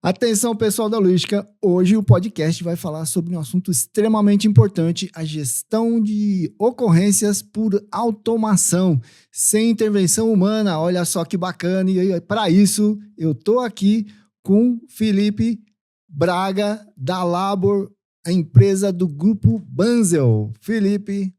Atenção, pessoal da logística. Hoje o podcast vai falar sobre um assunto extremamente importante, a gestão de ocorrências por automação, sem intervenção humana. Olha só que bacana. E para isso, eu estou aqui com Felipe Braga, da Labor, a empresa do Grupo Banzel. Felipe,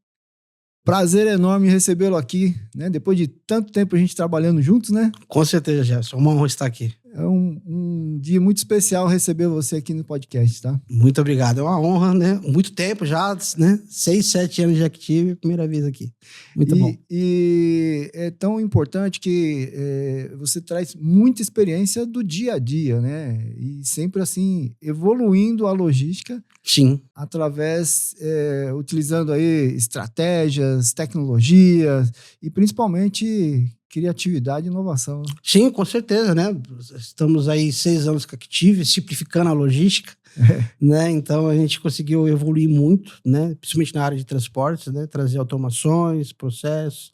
prazer enorme recebê-lo aqui, né? Depois de tanto tempo a gente trabalhando juntos, né? Com certeza, Jefferson. Uma honra estar aqui. É um dia muito especial receber você aqui no podcast, tá? Muito obrigado. É uma honra, né? Muito tempo já, né? 6, 7 anos de Active, primeira vez aqui. Muito bom. E é tão importante que você traz muita experiência do dia a dia, né? E sempre assim, evoluindo a logística. Sim. Através, utilizando aí estratégias, tecnologias e principalmente criatividade e inovação. Sim, com certeza, né? Estamos aí 6 anos com a Active, simplificando a logística, né? Então a gente conseguiu evoluir muito, né? Principalmente na área de transportes, né? Trazer automações, processos,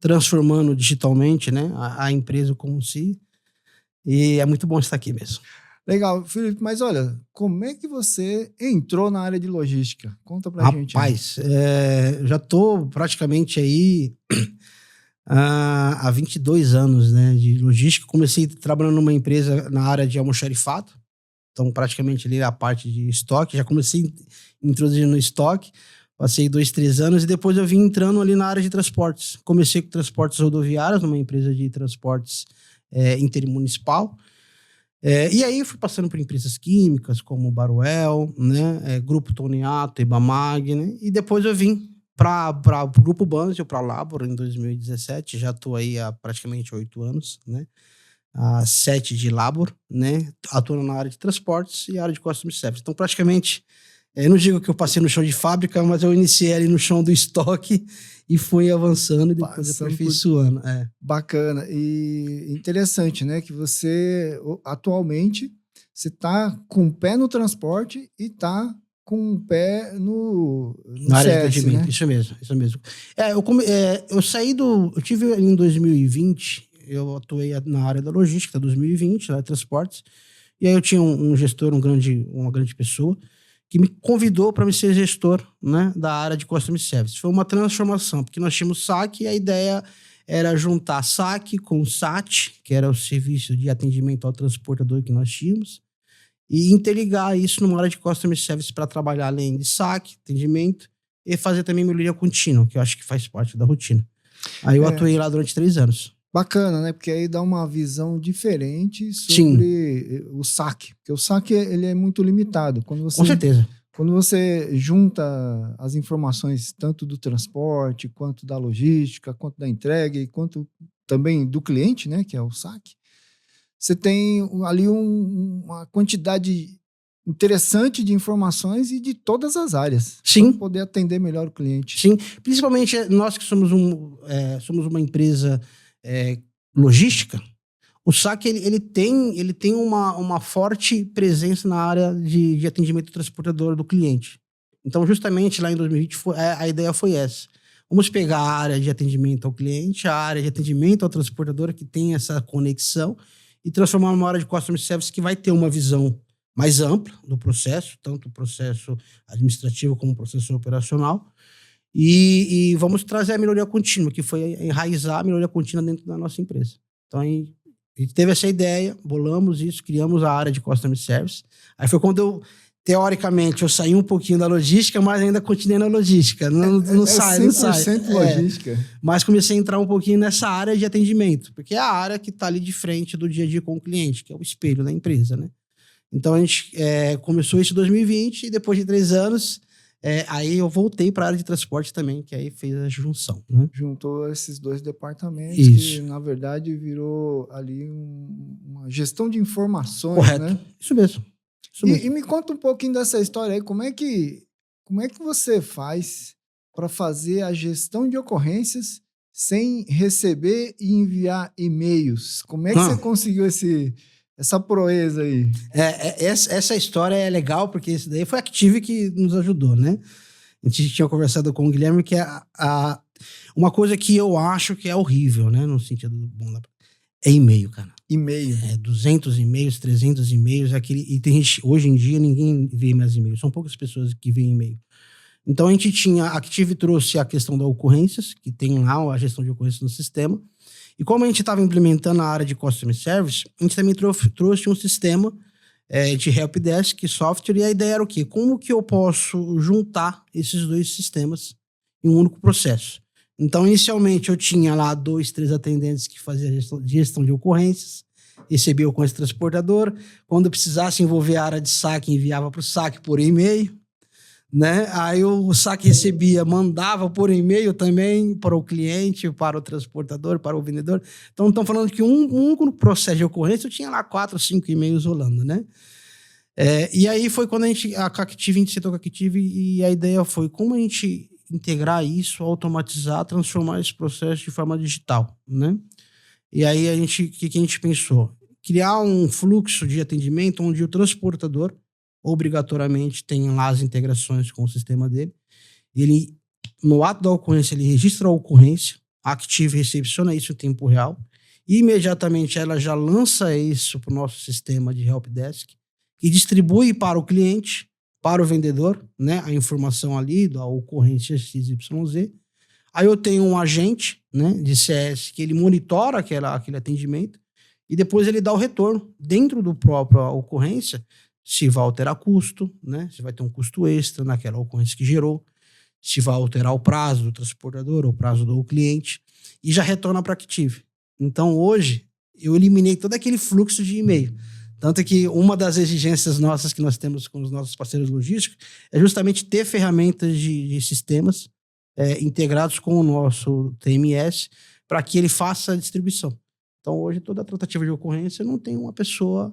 transformando digitalmente, né? A empresa como si. E é muito bom estar aqui mesmo. Legal, Felipe, mas olha, como é que você entrou na área de logística? Conta pra gente. Rapaz, eu já estou praticamente aí há 22 anos, né, de logística. Comecei trabalhando numa empresa na área de almoxarifado, então praticamente ali a parte de estoque. Já comecei introduzindo no estoque, passei 2, 3 anos e depois eu vim entrando ali na área de transportes. Comecei com transportes rodoviários, numa empresa de transportes intermunicipal. E aí fui passando por empresas químicas como Baruel, né, Grupo Toniato, Ibamag, né, e depois eu vim para o Grupo Banzel, para a Labor em 2017. Já estou aí há praticamente 8 anos, né, há 7 de Labor, né, atuando na área de transportes e área de Customer Service. Então praticamente, eu não digo que eu passei no chão de fábrica, mas eu iniciei ali no chão do estoque e fui avançando e depois aperfeiçoando. Bacana e interessante, né? Que você, atualmente, você está com o pé no transporte e está com o pé no Na área CS, de atendimento, né? isso mesmo. Eu saí eu tive em 2020, eu atuei na área da logística, 2020, lá de transportes, e aí eu tinha um gestor, uma grande pessoa, que me convidou para me ser gestor, né, da área de Customer Service. Foi uma transformação, porque nós tínhamos SAC e a ideia era juntar SAC com SAT, que era o serviço de atendimento ao transportador que nós tínhamos, e interligar isso numa área de Customer Service para trabalhar além de SAC, atendimento, e fazer também melhoria contínua, que eu acho que faz parte da rotina. Aí eu atuei lá durante 3 anos. Bacana, né? Porque aí dá uma visão diferente sobre o saque. Porque o saque ele é muito limitado. Com certeza. Quando você junta as informações tanto do transporte, quanto da logística, quanto da entrega e quanto também do cliente, né? Que é o saque. Você tem ali uma quantidade interessante de informações e de todas as áreas. Sim. Para poder atender melhor o cliente. Sim. Principalmente nós que somos uma empresa logística, o SAC ele tem uma forte presença na área de atendimento transportador do cliente. Então, justamente lá em 2020, a ideia foi essa. Vamos pegar a área de atendimento ao cliente, a área de atendimento ao transportador, que tem essa conexão, e transformar numa área de Customer Service que vai ter uma visão mais ampla do processo, tanto o processo administrativo como o processo operacional. E vamos trazer a melhoria contínua, que foi enraizar a melhoria contínua dentro da nossa empresa. Então, a gente teve essa ideia, bolamos isso, criamos a área de Customer Service. Aí foi quando teoricamente, eu saí um pouquinho da logística, mas ainda continuei na logística. Não sai. 100% logística. Mas comecei a entrar um pouquinho nessa área de atendimento, porque é a área que está ali de frente do dia a dia com o cliente, que é o espelho da empresa, né? Então, a gente começou isso em 2020 e depois de 3 anos... aí eu voltei para a área de transporte também, que aí fez a junção, né? Juntou esses 2 departamentos. Isso. Que, na verdade, virou ali uma gestão de informações. Correto. Né? Isso mesmo. E me conta um pouquinho dessa história aí. Como é que você faz para fazer a gestão de ocorrências sem receber e enviar e-mails? Como é que você conseguiu essa proeza aí? Essa história é legal, porque isso daí foi a Active que nos ajudou, né? A gente tinha conversado com o Guilherme que uma coisa que eu acho que é horrível, né? No sentido bom, é e-mail, cara. E-mail. 200 e-mails, 300 e-mails, e tem gente, hoje em dia ninguém vê mais e-mails, são poucas pessoas que veem e-mail. Então a gente tinha, a Active trouxe a questão das ocorrências, que tem lá a gestão de ocorrências no sistema, e como a gente estava implementando a área de Customer Service, a gente também trouxe um sistema de helpdesk, software, e a ideia era o quê? Como que eu posso juntar esses dois sistemas em um único processo? Então, inicialmente, eu tinha lá 2, 3 atendentes que faziam gestão de ocorrências, recebia ocorrência transportadora. Quando precisasse envolver a área de saque, enviava para o saque por e-mail, né? Aí o saque recebia, mandava por e-mail também para o cliente, para o transportador, para o vendedor. Então, estão falando que um único processo de ocorrência eu tinha lá 4, 5 e-mails rolando, né? E aí foi quando a gente sentou com a Active e a ideia foi como a gente integrar isso, automatizar, transformar esse processo de forma digital, né? E aí o que a gente pensou? Criar um fluxo de atendimento onde o transportador obrigatoriamente tem lá as integrações com o sistema dele. Ele, no ato da ocorrência, ele registra a ocorrência, a Active recepciona isso em tempo real, e imediatamente ela já lança isso para o nosso sistema de helpdesk e distribui para o cliente, para o vendedor, né, a informação ali da ocorrência XYZ. Aí eu tenho um agente, né, de CS que ele monitora aquele atendimento e depois ele dá o retorno dentro do próprio ocorrência, se vai alterar custo, né, se vai ter um custo extra naquela ocorrência que gerou, se vai alterar o prazo do transportador ou o prazo do cliente, e já retorna para a Active. Então hoje eu eliminei todo aquele fluxo de e-mail. Tanto que uma das exigências nossas que nós temos com os nossos parceiros logísticos é justamente ter ferramentas de sistemas integrados com o nosso TMS para que ele faça a distribuição. Então, hoje, toda a tratativa de ocorrência não tem uma pessoa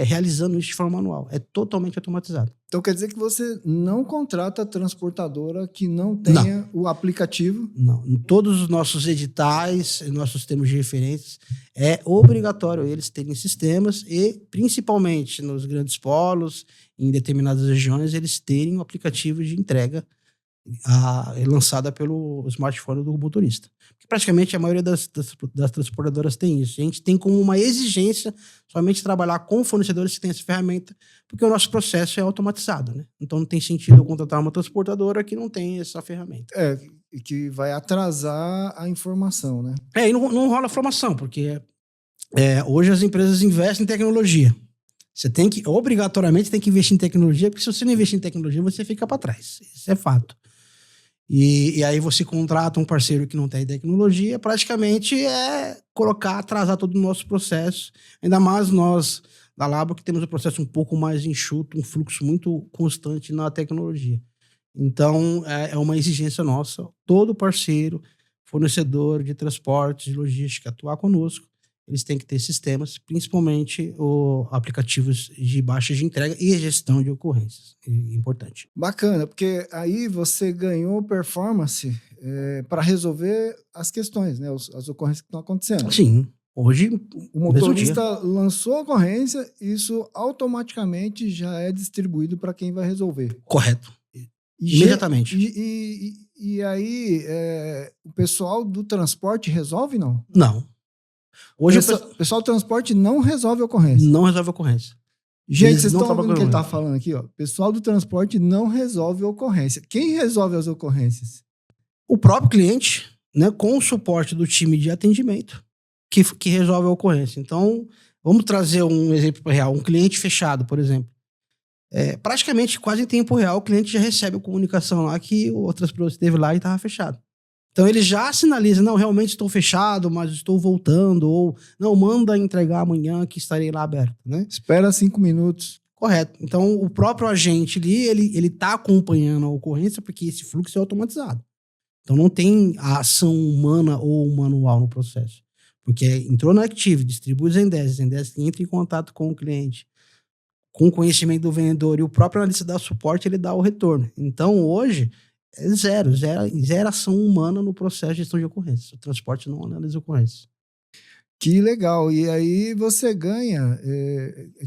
realizando isso de forma manual. É totalmente automatizado. Então, quer dizer que você não contrata transportadora que não tenha o aplicativo? Não. Em todos os nossos editais, nossos termos de referências, é obrigatório eles terem sistemas e, principalmente nos grandes polos, em determinadas regiões, eles terem um aplicativo de entrega lançada pelo smartphone do motorista. Porque praticamente a maioria das transportadoras tem isso. A gente tem como uma exigência somente trabalhar com fornecedores que têm essa ferramenta, porque o nosso processo é automatizado, né? Então não tem sentido eu contratar uma transportadora que não tem essa ferramenta. Que vai atrasar a informação, né? E não rola formação, porque hoje as empresas investem em tecnologia. Você obrigatoriamente tem que investir em tecnologia, porque se você não investir em tecnologia, você fica para trás. Isso é fato. E aí você contrata um parceiro que não tem tecnologia, praticamente atrasar todo o nosso processo. Ainda mais nós, da Labo, que temos um processo um pouco mais enxuto, um fluxo muito constante na tecnologia. Então, é uma exigência nossa. Todo parceiro, fornecedor de transporte, de logística, atuar conosco, eles têm que ter sistemas, principalmente aplicativos de baixa de entrega e gestão de ocorrências. É importante. Bacana, porque aí você ganhou performance para resolver as questões, né? As ocorrências que estão acontecendo. Sim. Hoje, o motorista lançou a ocorrência, isso automaticamente já é distribuído para quem vai resolver. Correto. Imediatamente. E aí, o pessoal do transporte resolve, não? Não. Hoje o pessoal do transporte não resolve a ocorrência. Não resolve a ocorrência. Gente, vocês estão ouvindo o que ele está falando aqui? Ó. O pessoal do transporte não resolve a ocorrência. Quem resolve as ocorrências? O próprio cliente, né, com o suporte do time de atendimento, que resolve a ocorrência. Então, vamos trazer um exemplo real. Um cliente fechado, por exemplo. Praticamente, quase em tempo real, o cliente já recebe a comunicação lá que o transportador esteve lá e estava fechado. Então, ele já sinaliza, não, realmente estou fechado, mas estou voltando, ou não, manda entregar amanhã que estarei lá aberto, né? Espera 5 minutos. Correto. Então, o próprio agente ali, ele está acompanhando a ocorrência porque esse fluxo é automatizado. Então, não tem a ação humana ou manual no processo. Porque entrou no Active, distribui o Zendesk entra em contato com o cliente, com o conhecimento do vendedor e o próprio analista dá suporte, ele dá o retorno. Então, hoje, é zero ação humana no processo de gestão de ocorrências. O transporte não analisa ocorrências. Que legal. E aí você ganha...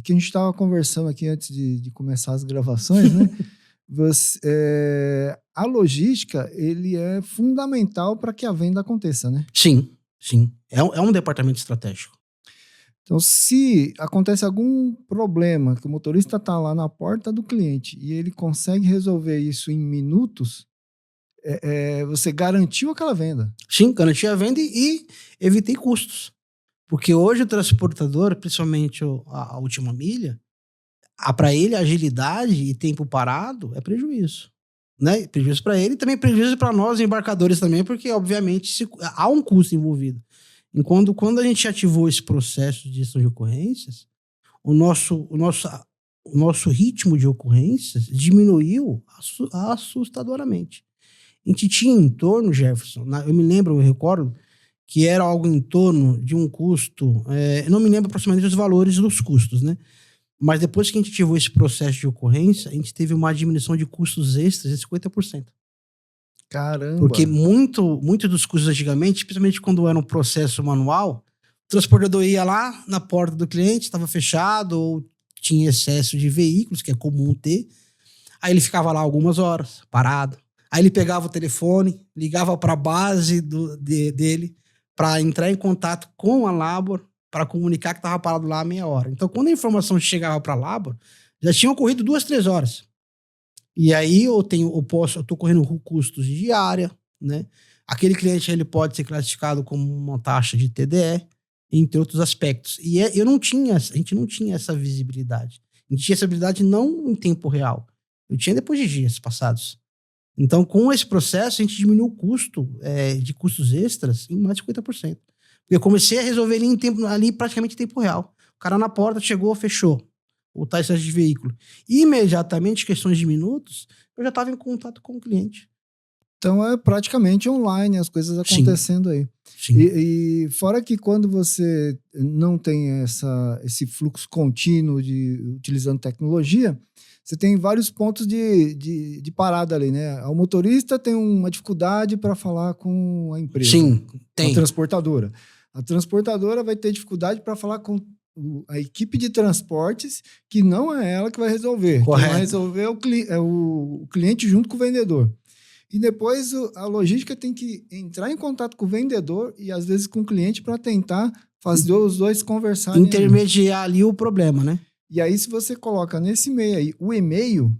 que a gente estava conversando aqui antes de começar as gravações, né? A logística, ele é fundamental para que a venda aconteça, né? Sim. É um departamento estratégico. Então, se acontece algum problema, que o motorista está lá na porta do cliente e ele consegue resolver isso em minutos, você garantiu aquela venda. Sim, garanti a venda e evitei custos. Porque hoje o transportador, principalmente a última milha, para ele agilidade e tempo parado é prejuízo. Né? Prejuízo para ele e também prejuízo para nós embarcadores também, porque obviamente há um custo envolvido. Enquanto quando a gente ativou esse processo de gestão de ocorrências, o nosso ritmo de ocorrências diminuiu assustadoramente. A gente tinha em torno, Jefferson, eu me lembro, eu recordo, que era algo em torno de um custo, eu não me lembro aproximadamente os valores dos custos, né? Mas depois que a gente ativou esse processo de ocorrência, a gente teve uma diminuição de custos extras de 50%. Caramba! Porque muito dos custos antigamente, principalmente quando era um processo manual, o transportador ia lá na porta do cliente, estava fechado ou tinha excesso de veículos, que é comum ter. Aí ele ficava lá algumas horas, parado. Aí ele pegava o telefone, ligava para a base dele para entrar em contato com a Labor para comunicar que estava parado lá há meia hora. Então, quando a informação chegava para a Labor, já tinha ocorrido 2, 3 horas. E aí eu tô correndo custos de diária, né? Aquele cliente ele pode ser classificado como uma taxa de TDE, entre outros aspectos. E a gente não tinha essa visibilidade. A gente tinha essa visibilidade não em tempo real. Eu tinha depois de dias passados. Então, com esse processo, a gente diminuiu o custo de custos extras em mais de 50%. Porque eu comecei a resolver ali praticamente em tempo real. O cara na porta chegou, fechou o taxa de veículo. Imediatamente, questões de minutos, eu já estava em contato com o cliente. Então é praticamente online as coisas acontecendo. Sim. Aí. Sim. E fora que quando você não tem esse fluxo contínuo utilizando tecnologia, você tem vários pontos de parada ali, né? O motorista tem uma dificuldade para falar com a empresa. Sim, tem. A transportadora. A transportadora vai ter dificuldade para falar com a equipe de transportes, que não é ela que vai resolver. Correto. Quem vai resolver é o cliente junto com o vendedor. E depois a logística tem que entrar em contato com o vendedor e às vezes com o cliente para tentar fazer os dois conversarem. Intermediar ali o problema, né? E aí, se você coloca nesse meio aí o e-mail,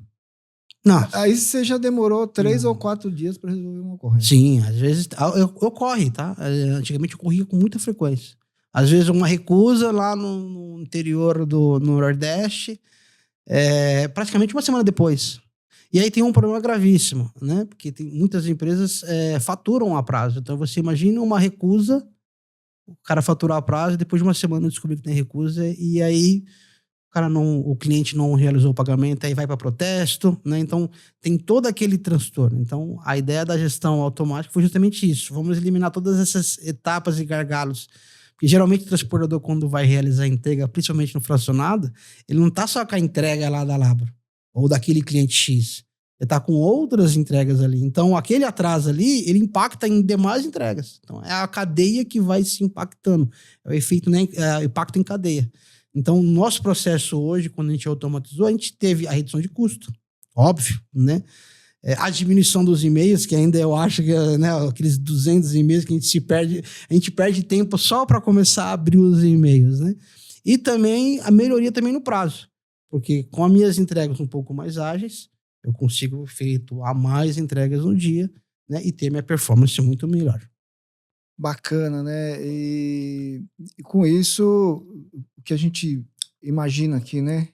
aí você já demorou 3 ou 4 dias para resolver uma ocorrência. Sim, às vezes ocorre, tá? Antigamente ocorria com muita frequência. Às vezes uma recusa lá no interior do Nordeste, praticamente uma semana depois. E aí tem um problema gravíssimo, né? Porque muitas empresas faturam a prazo. Então você imagina uma recusa, o cara faturar a prazo, depois de uma semana descobrir que tem recusa, e aí o cliente não realizou o pagamento, aí vai para protesto, né? Então tem todo aquele transtorno. Então a ideia da gestão automática foi justamente isso. Vamos eliminar todas essas etapas e gargalos. Porque geralmente o transportador, quando vai realizar a entrega, principalmente no fracionado, ele não está só com a entrega lá da Labor ou daquele cliente X. Ele está com outras entregas ali. Então, aquele atraso ali, ele impacta em demais entregas. Então, é a cadeia que vai se impactando. É o efeito, né, impacto em cadeia. Então, o nosso processo hoje, quando a gente automatizou, a gente teve a redução de custo. Óbvio, né? A diminuição dos e-mails, que ainda eu acho que aqueles 200 e-mails que a gente perde tempo só para começar a abrir os e-mails, né? E também a melhoria também no prazo. Porque com as minhas entregas um pouco mais ágeis, eu consigo efetuar mais entregas no dia, né? E ter minha performance muito melhor. Bacana, né? E com isso, o que a gente imagina aqui, né?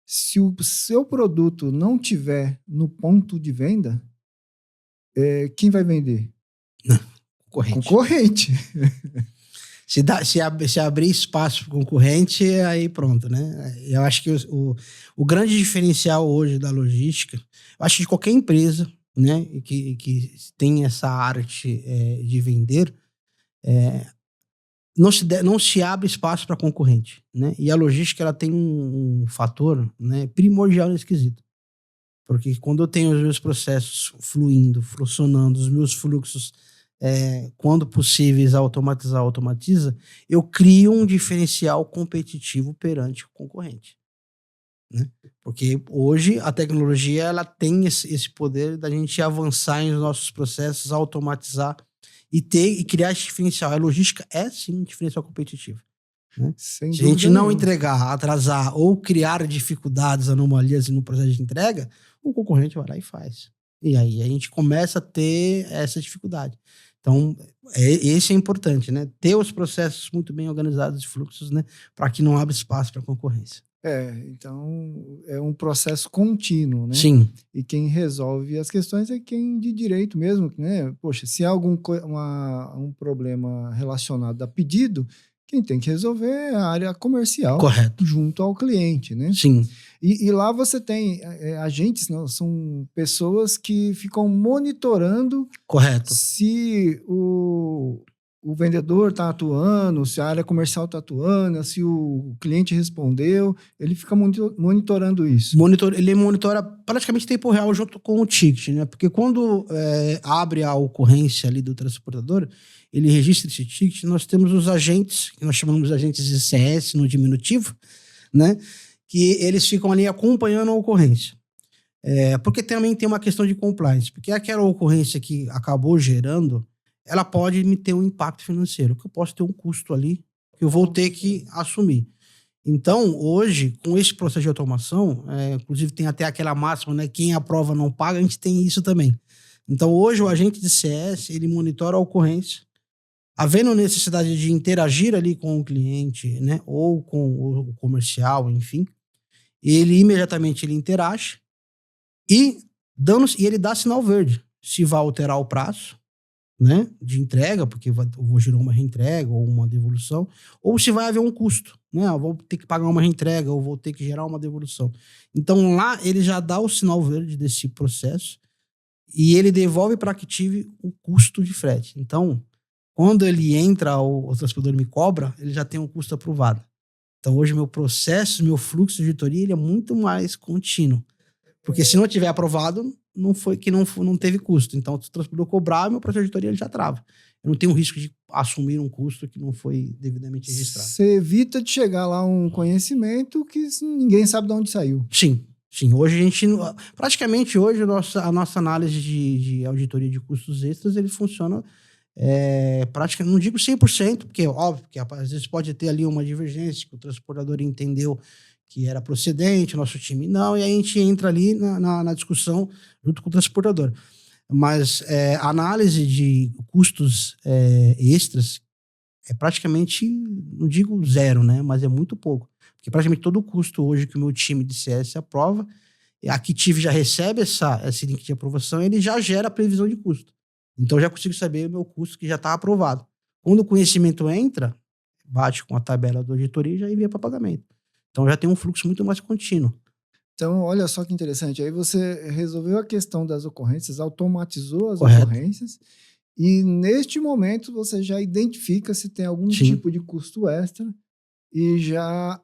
Se o seu produto não tiver no ponto de venda, quem vai vender? Concorrente. Se abrir espaço para o concorrente, aí pronto, né? Eu acho que o grande diferencial hoje da logística, eu acho que de qualquer empresa, né, que tem essa arte de vender, não se abre espaço para concorrente, né? E a logística ela tem um fator, né, primordial nesse quesito. Porque quando eu tenho os meus processos fluindo, funcionando, os meus fluxos, quando possíveis, automatiza, eu crio um diferencial competitivo perante o concorrente. Né? Porque hoje a tecnologia ela tem esse poder da gente avançar nos nossos processos, automatizar e criar esse diferencial. A logística é sim um diferencial competitivo. Né? Sem Se a gente dúvida não nenhuma. entregar, atrasar ou criar dificuldades, anomalias no processo de entrega, o concorrente vai lá e faz. E aí a gente começa a ter essa dificuldade. Então, esse é importante, né? Ter os processos muito bem organizados de fluxos, né? Para que não abra espaço para concorrência. Então é um processo contínuo, né? Sim. E quem resolve as questões é quem de direito mesmo, né? Poxa, se há um problema relacionado a pedido, quem tem que resolver é a área comercial. Correto. Junto ao cliente, né? Sim. E lá você tem agentes, não, são pessoas que ficam monitorando. Correto. Se o vendedor está atuando, se a área comercial está atuando, se o cliente respondeu, ele fica monitorando isso. Ele monitora praticamente em tempo real junto com o ticket, né? Porque quando abre a ocorrência ali do transportador, ele registra esse ticket, nós temos os agentes, que nós chamamos de agentes de CS no diminutivo, né? Que eles ficam ali acompanhando a ocorrência. Porque também tem uma questão de compliance, porque aquela ocorrência que acabou gerando, ela pode me ter um impacto financeiro, que eu posso ter um custo ali que eu vou ter que assumir. Então, hoje, com esse processo de automação, inclusive tem até aquela máxima, né? Quem aprova não paga, a gente tem isso também. Então, hoje, o agente de CS, ele monitora a ocorrência, havendo necessidade de interagir ali com o cliente, né? Ou com o comercial, enfim, ele imediatamente ele interage e ele dá sinal verde. Se vai alterar o prazo, né, de entrega, porque eu vou gerar uma reentrega ou uma devolução, ou se vai haver um custo, né, eu vou ter que pagar uma reentrega ou vou ter que gerar uma devolução. Então lá ele já dá o sinal verde desse processo e ele devolve para a Active o custo de frete. Então, quando ele entra, o transportador me cobra, ele já tem um custo aprovado. Então hoje meu processo, meu fluxo de auditoria, ele é muito mais contínuo. Porque se não tiver aprovado, não teve custo. Então, se o transportador cobrar, meu processo de auditoria ele já trava. Eu não tenho risco de assumir um custo que não foi devidamente registrado. Você evita de chegar lá um conhecimento que ninguém sabe de onde saiu. Sim. Hoje a gente... Praticamente hoje a nossa análise de auditoria de custos extras, ele funciona praticamente, não digo 100%, porque óbvio que às vezes pode ter ali uma divergência que o transportador entendeu que era procedente, o nosso time não, e aí a gente entra ali na discussão junto com o transportador. Mas a análise de custos extras é praticamente, não digo zero, né? Mas é muito pouco. Porque praticamente todo o custo hoje que o meu time de CS aprova, a Active já recebe esse link de aprovação, ele já gera a previsão de custo. Então eu já consigo saber o meu custo que já está aprovado. Quando o conhecimento entra, bate com a tabela da auditoria e já envia para pagamento. Então já tem um fluxo muito mais contínuo. Então, olha só que interessante. Aí você resolveu a questão das ocorrências, automatizou as Correto. ocorrências e neste momento você já identifica se tem algum Sim. tipo de custo extra e já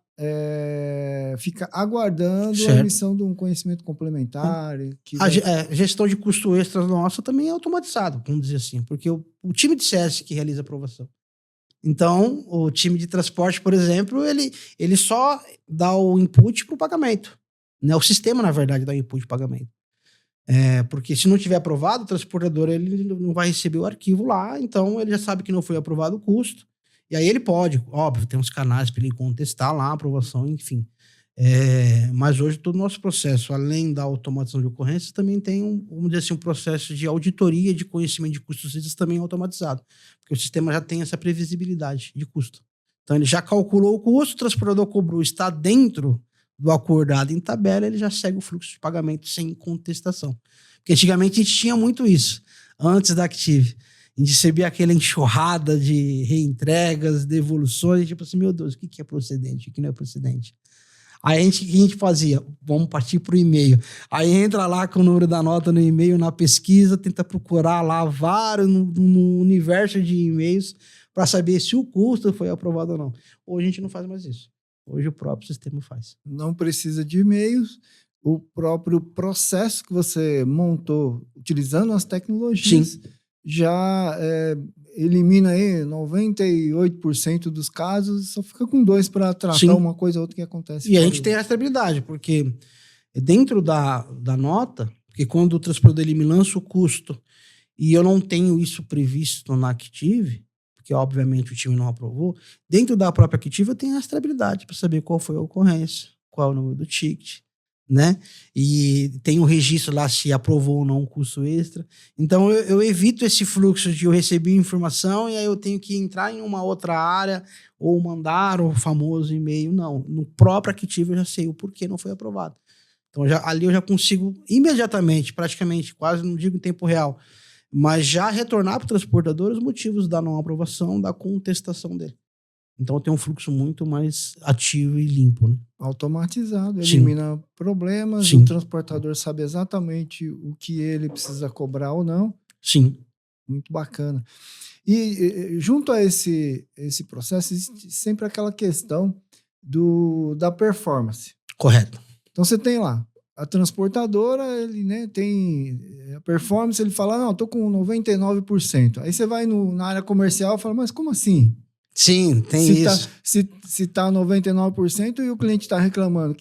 fica aguardando Certo. a emissão de um conhecimento complementar. A gestão de custo extra nossa também é automatizado, vamos dizer assim, porque o time de CS que realiza a aprovação. Então, o time de transporte, por exemplo, ele só dá o input para o pagamento. Né? O sistema, na verdade, dá o input para o pagamento. Porque se não tiver aprovado, o transportador ele não vai receber o arquivo lá, então ele já sabe que não foi aprovado o custo. E aí ele pode, óbvio, tem uns canais para ele contestar lá a aprovação, enfim. Mas hoje todo o nosso processo, além da automatização de ocorrências, também tem vamos dizer assim, um processo de auditoria de conhecimento de custos extras também automatizado, porque o sistema já tem essa previsibilidade de custo. Então ele já calculou o custo, o transportador cobrou, está dentro do acordado em tabela, ele já segue o fluxo de pagamento sem contestação. Porque antigamente a gente tinha muito isso, antes da Active. A gente recebia aquela enxurrada de reentregas, devoluções, tipo assim, meu Deus, o que é procedente, o que não é procedente? Aí o que a gente fazia? Vamos partir para o e-mail. Aí entra lá com o número da nota no e-mail, na pesquisa, tenta procurar lá vários no universo de e-mails para saber se o custo foi aprovado ou não. Hoje a gente não faz mais isso. Hoje o próprio sistema faz. Não precisa de e-mails. O próprio processo que você montou utilizando as tecnologias Sim. Já elimina aí 98% dos casos, só fica com 2 para tratar Sim. uma coisa ou outra que acontece. E a gente tem a estabilidade, porque dentro da nota, porque quando o transportador ele me lança o custo e eu não tenho isso previsto na Active, porque obviamente o time não aprovou, dentro da própria Active eu tenho a rastreabilidade para saber qual foi a ocorrência, qual é o número do ticket, né? E tem um registro lá se aprovou ou não o custo extra. Então eu evito esse fluxo de eu receber informação e aí eu tenho que entrar em uma outra área ou mandar o famoso e-mail. Não, no próprio Active eu já sei o porquê não foi aprovado. Então ali eu já consigo imediatamente, praticamente, quase não digo em tempo real, mas já retornar para o transportador os motivos da não aprovação, da contestação dele. Então eu tenho um fluxo muito mais ativo e limpo, né? Automatizado, Sim. elimina problemas, Sim. o transportador sabe exatamente o que ele precisa cobrar ou não. Sim. Muito bacana. E junto a esse processo, existe sempre aquela questão da performance. Correto. Então você tem lá, a transportadora, ele, né, tem a performance, ele fala, não, tô com 99%. Aí você vai na área comercial e fala, mas como assim? Sim, tem isso. Se tá 99% e o cliente está reclamando,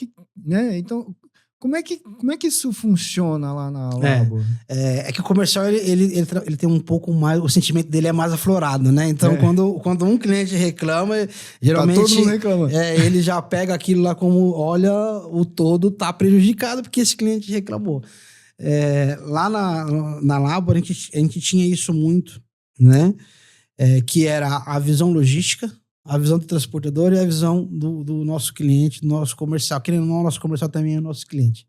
né? Então, como é que isso funciona lá na Labo? É que o comercial, ele tem um pouco mais, o sentimento dele é mais aflorado, né? Então, quando um cliente reclama, geralmente... Tá todo mundo reclamando. Ele já pega aquilo lá como, olha, o todo tá prejudicado porque esse cliente reclamou. Lá na Labo, a gente tinha isso muito, né? Que era a visão logística, a visão do transportador e a visão do nosso cliente, do nosso comercial. Querendo ou não, o nosso comercial também é o nosso cliente.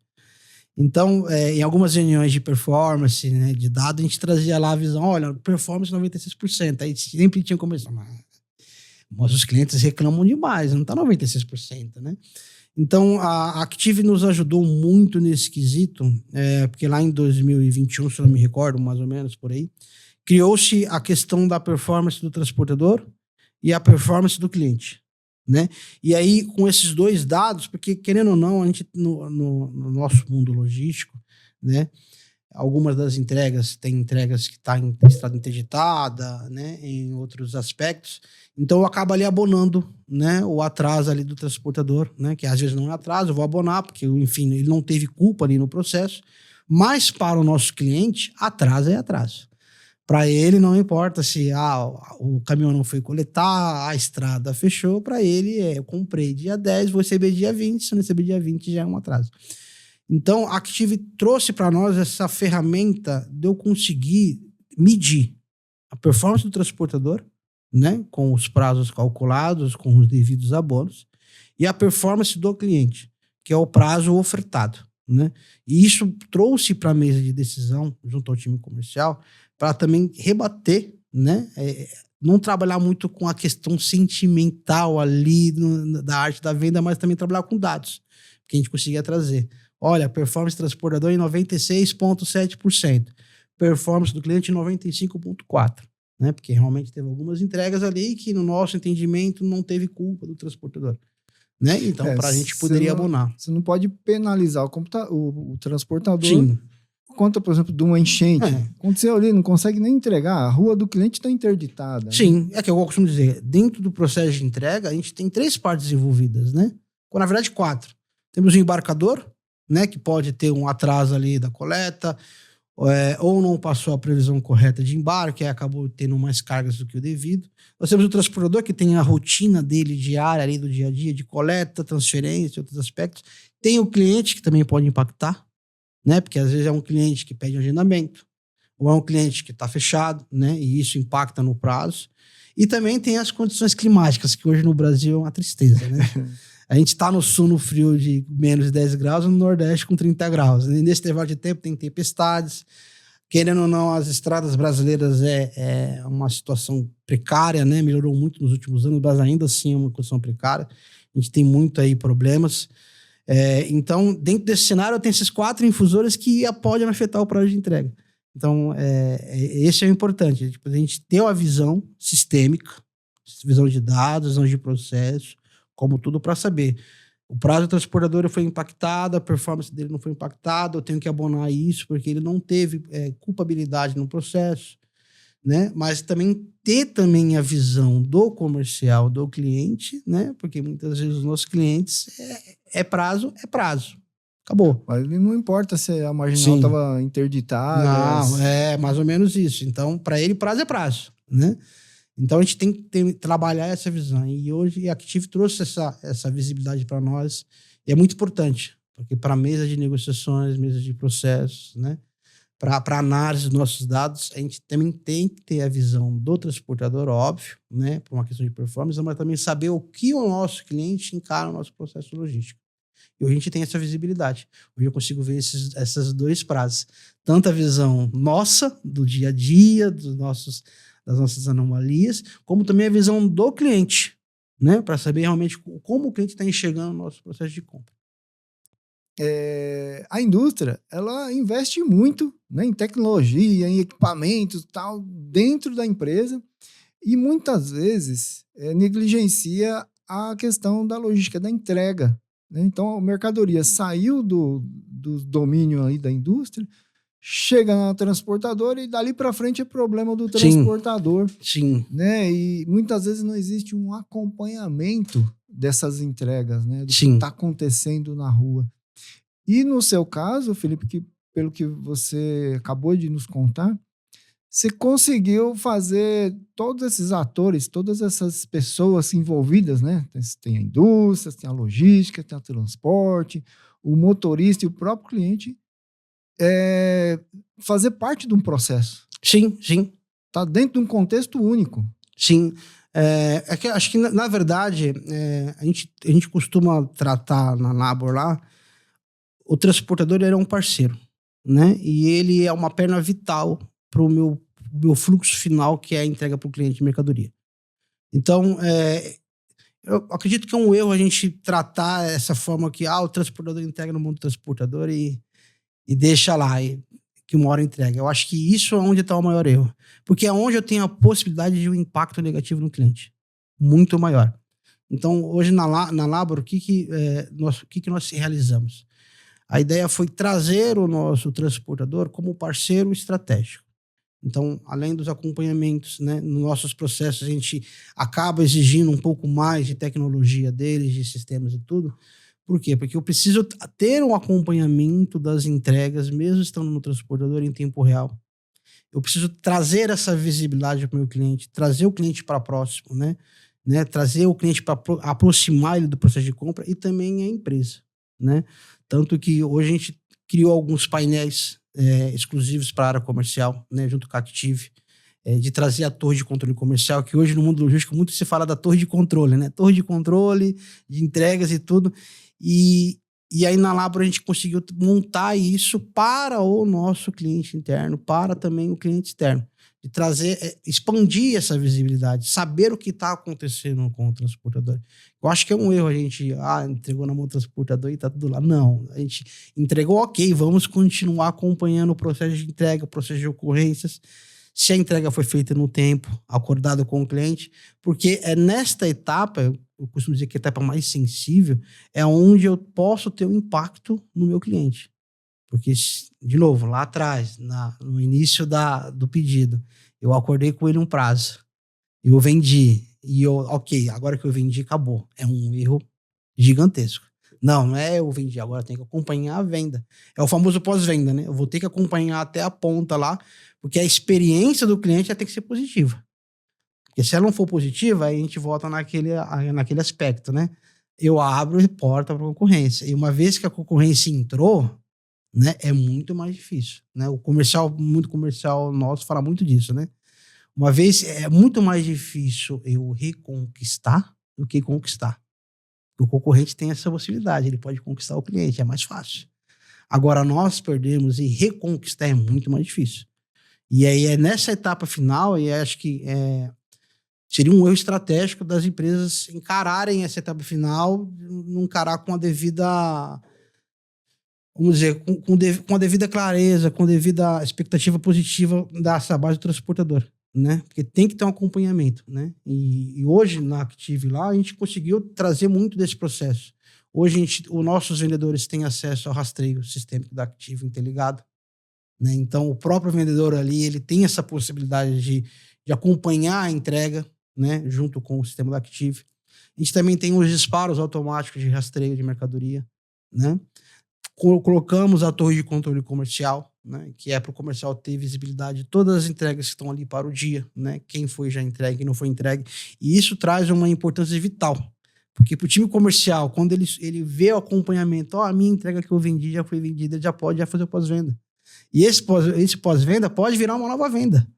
Então, em algumas reuniões de performance, né, de dados, a gente trazia lá a visão, olha, performance 96%. Aí sempre tinha comercial, mas os clientes reclamam demais, não está 96%, né? Então, a Active nos ajudou muito nesse quesito, porque lá em 2021, se eu não me recordo, mais ou menos por aí, criou-se a questão da performance do transportador e a performance do cliente, né? E aí, com esses dois dados, porque querendo ou não, a gente no nosso mundo logístico, né? Algumas das entregas, tem entregas que está em estrada interditada, né? Em outros aspectos. Então, eu acabo ali abonando, né? O atraso ali do transportador, né? Que às vezes não é atraso, eu vou abonar, porque, enfim, ele não teve culpa ali no processo. Mas para o nosso cliente, atraso é atraso. Para ele, não importa se o caminhão não foi coletar, a estrada fechou. Para ele, eu comprei dia 10, vou receber dia 20. Se eu não receber dia 20, já é um atraso. Então, a Active trouxe para nós essa ferramenta de eu conseguir medir a performance do transportador, né, com os prazos calculados, com os devidos abonos, e a performance do cliente, que é o prazo ofertado, né? E isso trouxe para a mesa de decisão, junto ao time comercial, para também rebater, né? Não trabalhar muito com a questão sentimental ali da arte da venda, mas também trabalhar com dados, que a gente conseguia trazer. Olha, performance transportador em 96,7%. Performance do cliente em 95,4%. Né? Porque realmente teve algumas entregas ali que, no nosso entendimento, não teve culpa do transportador. Né? Então, para a gente poderia abonar. Você não pode penalizar o transportador. Sim. Conta, por exemplo, de uma enchente. Aconteceu ali, não consegue nem entregar. A rua do cliente está interditada. Sim, né? é que eu costumo dizer, dentro do processo de entrega, a gente tem 3 partes envolvidas, né? Na verdade, 4. Temos o embarcador, né, que pode ter um atraso ali da coleta, ou não passou a previsão correta de embarque, acabou tendo mais cargas do que o devido. Nós temos o transportador, que tem a rotina dele diária, ali do dia a dia, de coleta, transferência, outros aspectos. Tem o cliente, que também pode impactar, né, porque às vezes é um cliente que pede um agendamento, ou é um cliente que está fechado, né, e isso impacta no prazo. E também tem as condições climáticas, que hoje no Brasil é uma tristeza, né? A gente está no sul, no frio de menos 10 graus, no Nordeste com 30 graus. E nesse intervalo de tempo tem tempestades. Querendo ou não, as estradas brasileiras é uma situação precária, né? Melhorou muito nos últimos anos, mas ainda assim é uma condição precária. A gente tem muito aí problemas. Então, dentro desse cenário, tem esses 4 infusores que podem afetar o prazo de entrega. Então, esse é o importante. Tipo, a gente ter uma visão sistêmica, visão de dados, visão de processo, como tudo, para saber. O prazo do transportador foi impactado, a performance dele não foi impactada, eu tenho que abonar isso porque ele não teve culpabilidade no processo, né? Mas também ter a visão do comercial, do cliente, né? Porque muitas vezes os nossos clientes prazo. Acabou. Mas não importa se a marginal estava interditada. Não, é mais ou menos isso. Então, para ele, prazo é prazo, né? Então, a gente tem que trabalhar essa visão. E hoje a Active trouxe essa visibilidade para nós. E é muito importante, porque para a mesa de negociações, mesa de processos, né? Para análise dos nossos dados, a gente também tem que ter a visão do transportador, óbvio, né? Por uma questão de performance, mas também saber o que o nosso cliente encara no nosso processo logístico. E hoje a gente tem essa visibilidade. Hoje eu consigo ver essas dois prazos. Tanto a visão nossa, do dia a dia, das nossas anomalias, como também a visão do cliente, né? Para saber realmente como o cliente está enxergando o nosso processo de compra. A indústria, ela investe muito, né, em tecnologia, em equipamentos, tal, dentro da empresa, e muitas vezes negligencia a questão da logística da entrega, né? Então, a mercadoria saiu do domínio aí da indústria, chega na transportadora e dali para frente é problema do transportador. Sim. Né? E muitas vezes não existe um acompanhamento dessas entregas, né? Do que Sim. está acontecendo na rua. E no seu caso, Felipe, que pelo que você acabou de nos contar, você conseguiu fazer todos esses atores, todas essas pessoas envolvidas, né? Tem a indústria, tem a logística, tem o transporte, o motorista e o próprio cliente, fazer parte de um processo. Sim, sim. Está dentro de um contexto único. Sim. É que acho que, na verdade, a gente costuma tratar na Labor lá, o transportador é um parceiro, né? E ele é uma perna vital para o meu fluxo final, que é a entrega para o cliente de mercadoria. Então, eu acredito que é um erro a gente tratar essa forma que o transportador entrega no mundo do transportador e deixa lá, que uma hora entrega. Eu acho que isso é onde está o maior erro. Porque é onde eu tenho a possibilidade de um impacto negativo no cliente. Muito maior. Então, hoje na Labor, o que nós realizamos? A ideia foi trazer o nosso transportador como parceiro estratégico. Então, além dos acompanhamentos, né, nos nossos processos, a gente acaba exigindo um pouco mais de tecnologia deles, de sistemas e tudo. Por quê? Porque eu preciso ter um acompanhamento das entregas, mesmo estando no transportador em tempo real. Eu preciso trazer essa visibilidade para o meu cliente, trazer o cliente para próximo, né? Trazer o cliente para aproximar ele do processo de compra e também a empresa, né? Tanto que hoje a gente criou alguns painéis exclusivos para a área comercial, né? Junto com a Active, de trazer a torre de controle comercial, que hoje no mundo logístico muito se fala da torre de controle, né? Torre de controle, de entregas e tudo. E aí na Labor a gente conseguiu montar isso para o nosso cliente interno, para também o cliente externo. De trazer, expandir essa visibilidade, saber o que está acontecendo com o transportador. Eu acho que é um erro a gente, entregou na mão do transportador e está tudo lá. Não, a gente entregou, ok, vamos continuar acompanhando o processo de entrega, o processo de ocorrências, se a entrega foi feita no tempo, acordado com o cliente, porque é nesta etapa, eu costumo dizer que a etapa mais sensível, é onde eu posso ter um impacto no meu cliente. Porque, de novo, lá atrás, no início do pedido, eu acordei com ele um prazo, eu vendi, e ok, agora que eu vendi, acabou. É um erro gigantesco. Não é eu vendi, agora eu tenho que acompanhar a venda. É o famoso pós-venda, né? Eu vou ter que acompanhar até a ponta lá, porque a experiência do cliente tem que ser positiva. Porque se ela não for positiva, aí a gente volta naquele aspecto, né? Eu abro porta para a concorrência. E uma vez que a concorrência entrou, né, é muito mais difícil, né? O muito comercial nosso fala muito disso, né? Uma vez é muito mais difícil eu reconquistar do que conquistar. O concorrente tem essa possibilidade, ele pode conquistar o cliente, é mais fácil. Agora nós perdemos e reconquistar é muito mais difícil. E aí é nessa etapa final, e acho que seria um erro estratégico das empresas encararem essa etapa final, não encarar com a devida, vamos dizer, com a devida clareza, com a devida expectativa positiva dessa base do transportador, né? Porque tem que ter um acompanhamento, né? E hoje, na Active lá, a gente conseguiu trazer muito desse processo. Hoje, os nossos vendedores têm acesso ao rastreio sistêmico da Active interligado, né? Então, o próprio vendedor ali, ele tem essa possibilidade de acompanhar a entrega, né? Junto com o sistema da Active. A gente também tem os disparos automáticos de rastreio de mercadoria, né? Colocamos a torre de controle comercial, né, que é para o comercial ter visibilidade de todas as entregas que estão ali para o dia, né, quem foi já entregue, quem não foi entregue. E isso traz uma importância vital. Porque para o time comercial, quando ele vê o acompanhamento, a minha entrega que eu vendi já foi vendida, ele já pode fazer o pós-venda. E esse pós-venda pode virar uma nova venda.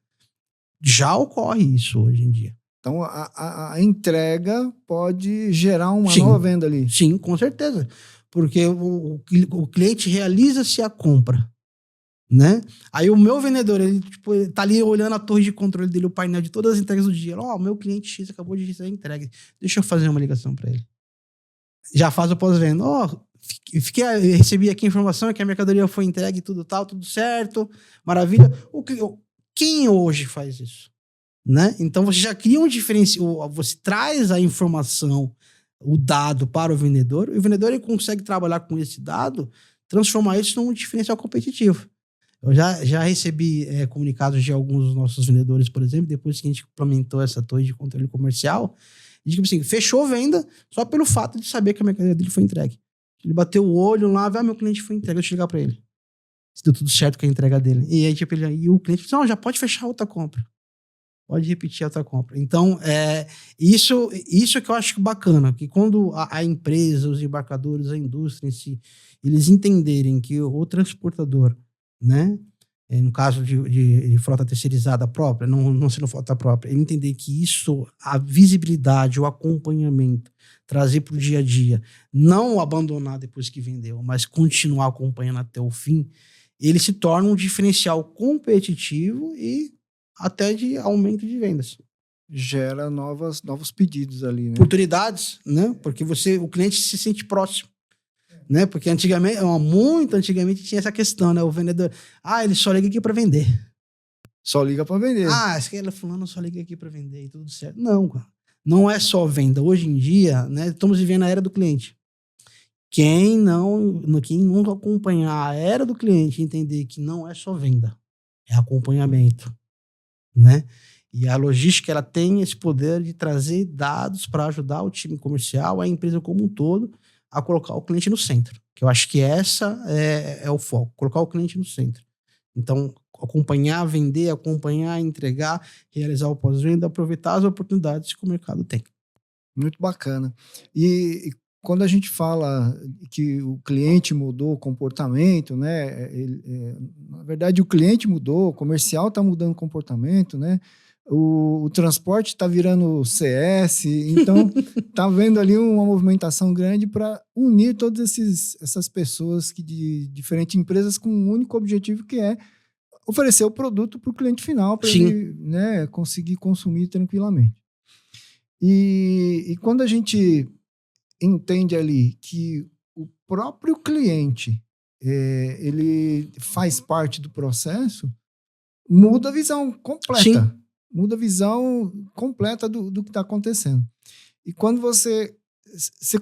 Já ocorre isso hoje em dia. Então, a entrega pode gerar uma nova venda ali. Sim, com certeza. Porque o cliente realiza-se a compra, né? Aí o meu vendedor, ele tá ali olhando a torre de controle dele, o painel de todas as entregas do dia. O meu cliente X acabou de receber a entrega. Deixa eu fazer uma ligação para ele. Já faz o pós-venda. Recebi aqui a informação que a mercadoria foi entregue, tudo tal, tudo certo, maravilha. Quem hoje faz isso? Né? Então você já cria um diferencial, você traz a informação, o dado para o vendedor, e o vendedor ele consegue trabalhar com esse dado, transformar isso num diferencial competitivo. Eu já recebi comunicados de alguns dos nossos vendedores, por exemplo, depois que a gente implementou essa torre de controle comercial, e tipo assim, fechou venda só pelo fato de saber que a mercadoria dele foi entregue. Ele bateu o olho lá, meu cliente foi entregue, deixa eu ligar para ele. Se deu tudo certo com a entrega dele. E aí e o cliente disse, já pode fechar outra compra. Pode repetir a outra compra. Então, isso que eu acho bacana, que quando a empresa, os embarcadores, a indústria em si, eles entenderem que o transportador, né, no caso de frota terceirizada própria, não sendo frota própria, ele entender que isso, a visibilidade, o acompanhamento, trazer para o dia a dia, não abandonar depois que vendeu, mas continuar acompanhando até o fim, ele se torna um diferencial competitivo e até de aumento de vendas. Gera novos pedidos ali, né? Oportunidades, né? Porque o cliente se sente próximo, né? Porque muito antigamente tinha essa questão, né? O vendedor, ele só liga aqui para vender. Só liga para vender. Esse fulano só liga aqui para vender e tudo certo. Não, cara. Não é só venda. Hoje em dia, né? Estamos vivendo a era do cliente. Quem não acompanhar a era do cliente, entender que não é só venda, é acompanhamento, né? E a logística, ela tem esse poder de trazer dados para ajudar o time comercial, a empresa como um todo, a colocar o cliente no centro. Que eu acho que essa é o foco, colocar o cliente no centro. Então, acompanhar, vender, acompanhar, entregar, realizar o pós-venda, aproveitar as oportunidades que o mercado tem. Muito bacana. E quando a gente fala que o cliente mudou o comportamento, né? Na verdade, o cliente mudou, o comercial está mudando o comportamento, né? O transporte está virando CS, então está vendo ali uma movimentação grande para unir todas essas pessoas de diferentes empresas com um único objetivo, que é oferecer o produto para o cliente final, para ele, né, conseguir consumir tranquilamente. E quando a gente entende ali que o próprio cliente ele faz parte do processo, muda a visão completa. Sim. Muda a visão completa do que está acontecendo. E quando você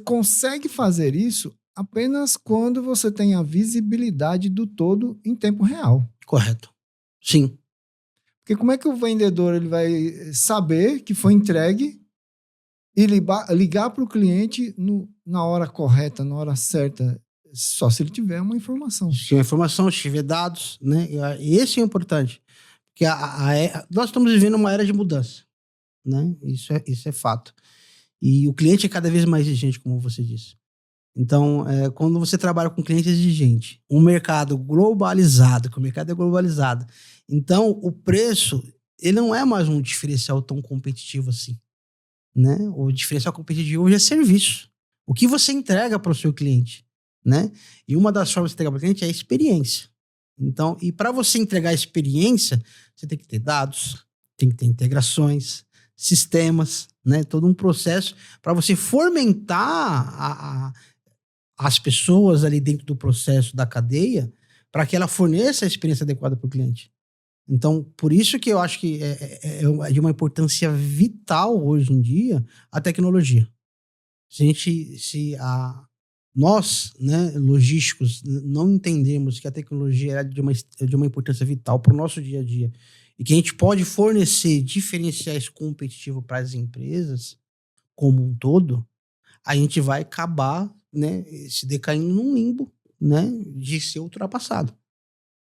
consegue fazer isso apenas quando você tem a visibilidade do todo em tempo real. Correto. Sim. Porque como é que o vendedor ele vai saber que foi entregue e ligar para o cliente na hora correta, na hora certa, só se ele tiver uma informação. Se tiver informação, se tiver dados, né? E esse é importante. Porque nós estamos vivendo uma era de mudança, né? Isso é fato. E o cliente é cada vez mais exigente, como você disse. Então, quando você trabalha com cliente exigente, um mercado globalizado, que o mercado é globalizado, então o preço, ele não é mais um diferencial tão competitivo assim, né? O diferencial competitivo hoje é serviço. O que você entrega para o seu cliente, né? E uma das formas de entregar para o cliente é a experiência. Então, e para você entregar a experiência, você tem que ter dados, tem que ter integrações, sistemas, né? Todo um processo para você fomentar as pessoas ali dentro do processo da cadeia para que ela forneça a experiência adequada para o cliente. Então, por isso que eu acho que é de uma importância vital hoje em dia a tecnologia. Nós, né, logísticos, não entendemos que a tecnologia é de uma importância vital para o nosso dia a dia e que a gente pode fornecer diferenciais competitivos para as empresas como um todo, a gente vai acabar, né, se decaindo num limbo né, de ser ultrapassado,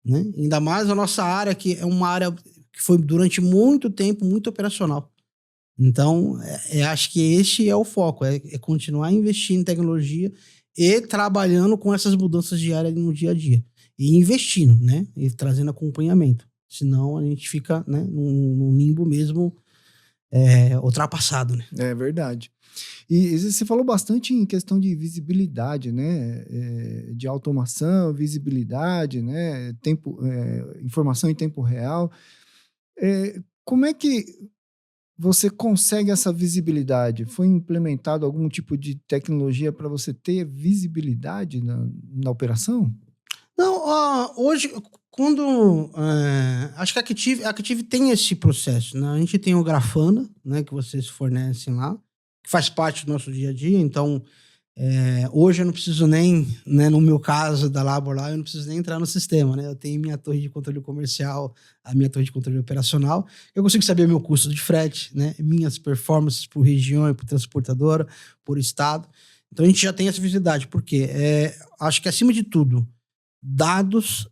né? Ainda mais a nossa área, que é uma área que foi durante muito tempo muito operacional. Então, acho que este é o foco, é continuar investindo em tecnologia e trabalhando com essas mudanças diárias no dia a dia. E investindo, né? E trazendo acompanhamento. Senão a gente fica, né, num limbo mesmo ultrapassado, né? É verdade. E você falou bastante em questão de visibilidade, né? De automação, visibilidade, né? Informação em tempo real. Como é que você consegue essa visibilidade? Foi implementado algum tipo de tecnologia para você ter visibilidade na operação? Não, hoje, quando. Acho que a Active tem esse processo, né? A gente tem o Grafana, né, que vocês fornecem lá, que faz parte do nosso dia a dia. Então, hoje eu não preciso nem, né, no meu caso da Labor lá, eu não preciso nem entrar no sistema, né? Eu tenho minha torre de controle comercial, a minha torre de controle operacional. Eu consigo saber meu custo de frete, né? Minhas performances por região, por transportadora, por estado. Então, a gente já tem essa visibilidade. Por quê? Acho que, acima de tudo, dados,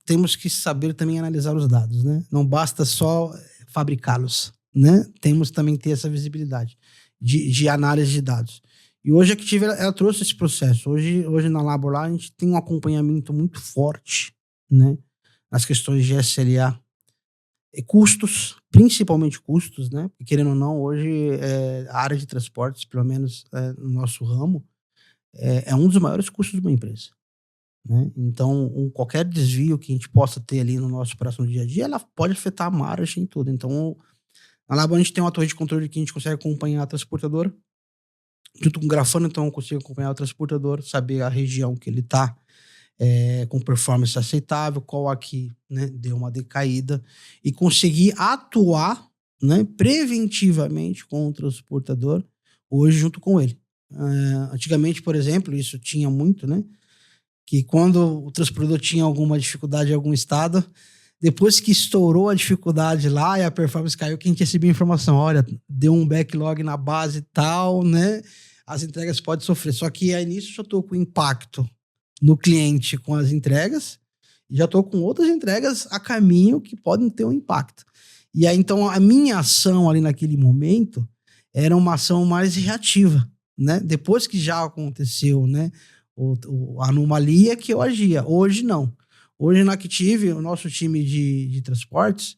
temos que saber também analisar os dados, né? Não basta só fabricá-los, né? Temos também que ter essa visibilidade de análise de dados. E hoje a Active, ela trouxe esse processo. Hoje na Labor lá, a gente tem um acompanhamento muito forte, né? Nas questões de SLA. E custos, principalmente custos, né? Porque, querendo ou não, hoje a área de transportes, pelo menos no nosso ramo, é um dos maiores custos de uma empresa, né? Então, qualquer desvio que a gente possa ter ali no nosso operação do dia a dia, ela pode afetar a margem e tudo. Então, na Labor a gente tem uma torre de controle que a gente consegue acompanhar a transportadora, junto com o Grafana, então eu consigo acompanhar o transportador, saber a região que ele está com performance aceitável, qual aqui, né, deu uma decaída, e conseguir atuar, né, preventivamente com o transportador, hoje junto com ele. Antigamente, por exemplo, isso tinha muito, né, que quando o transportador tinha alguma dificuldade em algum estado, depois que estourou a dificuldade lá e a performance caiu, que a gente recebia informação, olha, deu um backlog na base e tal, né? As entregas podem sofrer. Só que aí nisso eu já estou com impacto no cliente com as entregas e já estou com outras entregas a caminho que podem ter um impacto. E aí, então, a minha ação ali naquele momento era uma ação mais reativa, né? Depois que já aconteceu, né, a anomalia, que eu agia. Hoje, não. Hoje, na Active, o nosso time de transportes,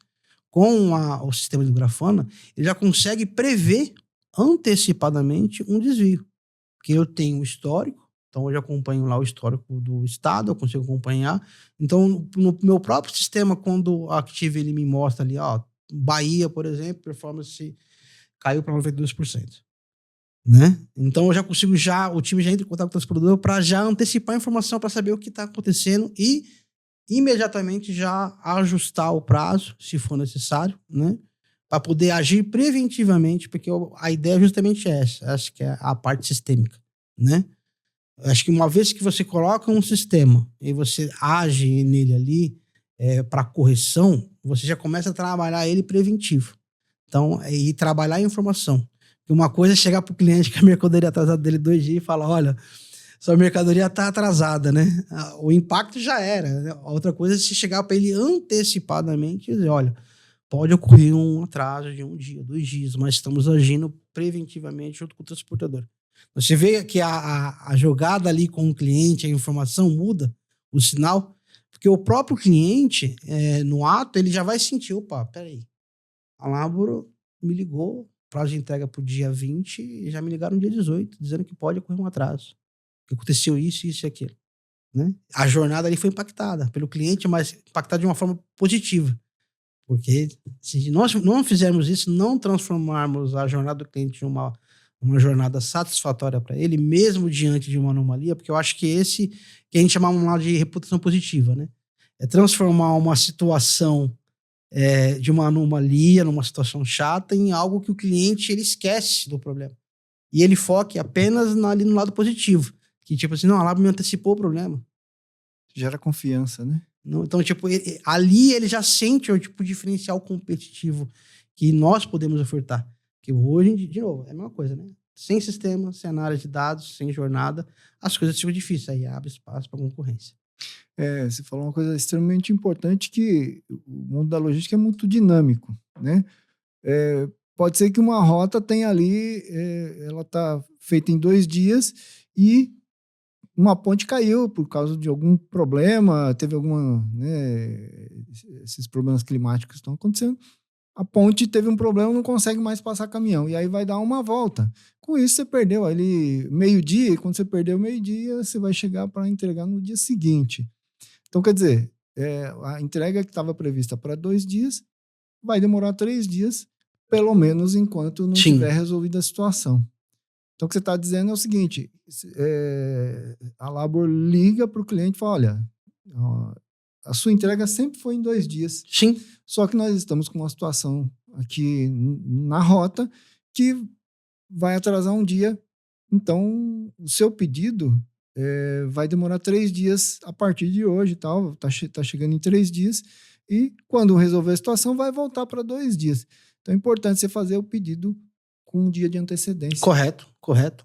com o sistema do Grafana, ele já consegue prever antecipadamente um desvio. Porque eu tenho o histórico, então hoje eu acompanho lá o histórico do estado, eu consigo acompanhar. Então, no meu próprio sistema, quando a Active ele me mostra ali, ó, Bahia, por exemplo, performance caiu para 92%. Né? Então eu já consigo, o time já entra em contato com o transportador para já antecipar a informação, para saber o que está acontecendo e imediatamente já ajustar o prazo, se for necessário, né? Para poder agir preventivamente, porque a ideia é justamente essa, acho que é a parte sistêmica, né? Acho que uma vez que você coloca um sistema e você age nele ali para correção, você já começa a trabalhar ele preventivo. Então, e trabalhar a informação. Uma coisa é chegar para o cliente com a mercadoria atrasada dele 2 dias e falar, olha, sua mercadoria está atrasada, né? O impacto já era. Né? Outra coisa é se chegar para ele antecipadamente e dizer, olha, pode ocorrer um atraso de 1 dia, 2 dias, mas estamos agindo preventivamente junto com o transportador. Você vê que a jogada ali com o cliente, a informação muda, o sinal, porque o próprio cliente, no ato, ele já vai sentir, opa, peraí, a Labor me ligou, prazo de entrega para o dia 20 e já me ligaram no dia 18, dizendo que pode ocorrer um atraso. Que aconteceu isso e aquilo. Né? A jornada ali foi impactada pelo cliente, mas impactada de uma forma positiva. Porque se nós não fizermos isso, não transformarmos a jornada do cliente em uma jornada satisfatória para ele, mesmo diante de uma anomalia, porque eu acho que esse que a gente chamava de reputação positiva, né? É transformar uma situação de uma anomalia, numa situação chata, em algo que o cliente ele esquece do problema. E ele foque apenas ali no lado positivo. Que tipo assim, não, a Labor me antecipou o problema. Gera confiança, né? Não, então, tipo, ali ele já sente o tipo diferencial competitivo que nós podemos ofertar. Que hoje, de novo, é a mesma coisa, né? Sem sistema, sem análise de dados, sem jornada, as coisas ficam difíceis. Aí abre espaço para concorrência. Você falou uma coisa extremamente importante, que o mundo da logística é muito dinâmico, né? Pode ser que uma rota tenha ali, ela está feita em 2 dias e uma ponte caiu por causa de algum problema, teve alguma, né, esses problemas climáticos estão acontecendo. A ponte teve um problema, não consegue mais passar caminhão, e aí vai dar uma volta. Com isso, você perdeu ali meio-dia, e quando você perdeu meio-dia, você vai chegar para entregar no dia seguinte. Então, quer dizer, a entrega que estava prevista para 2 dias vai demorar 3 dias, pelo menos enquanto não tiver resolvida a situação. Então, o que você está dizendo é o seguinte, a Labor liga para o cliente e fala, olha, a sua entrega sempre foi em 2 dias. Sim. Só que nós estamos com uma situação aqui na rota que vai atrasar um dia. Então, o seu pedido vai demorar 3 dias a partir de hoje, tal. Tá chegando em 3 dias. E quando resolver a situação, vai voltar para 2 dias. Então, é importante você fazer o pedido com um dia de antecedência. Correto.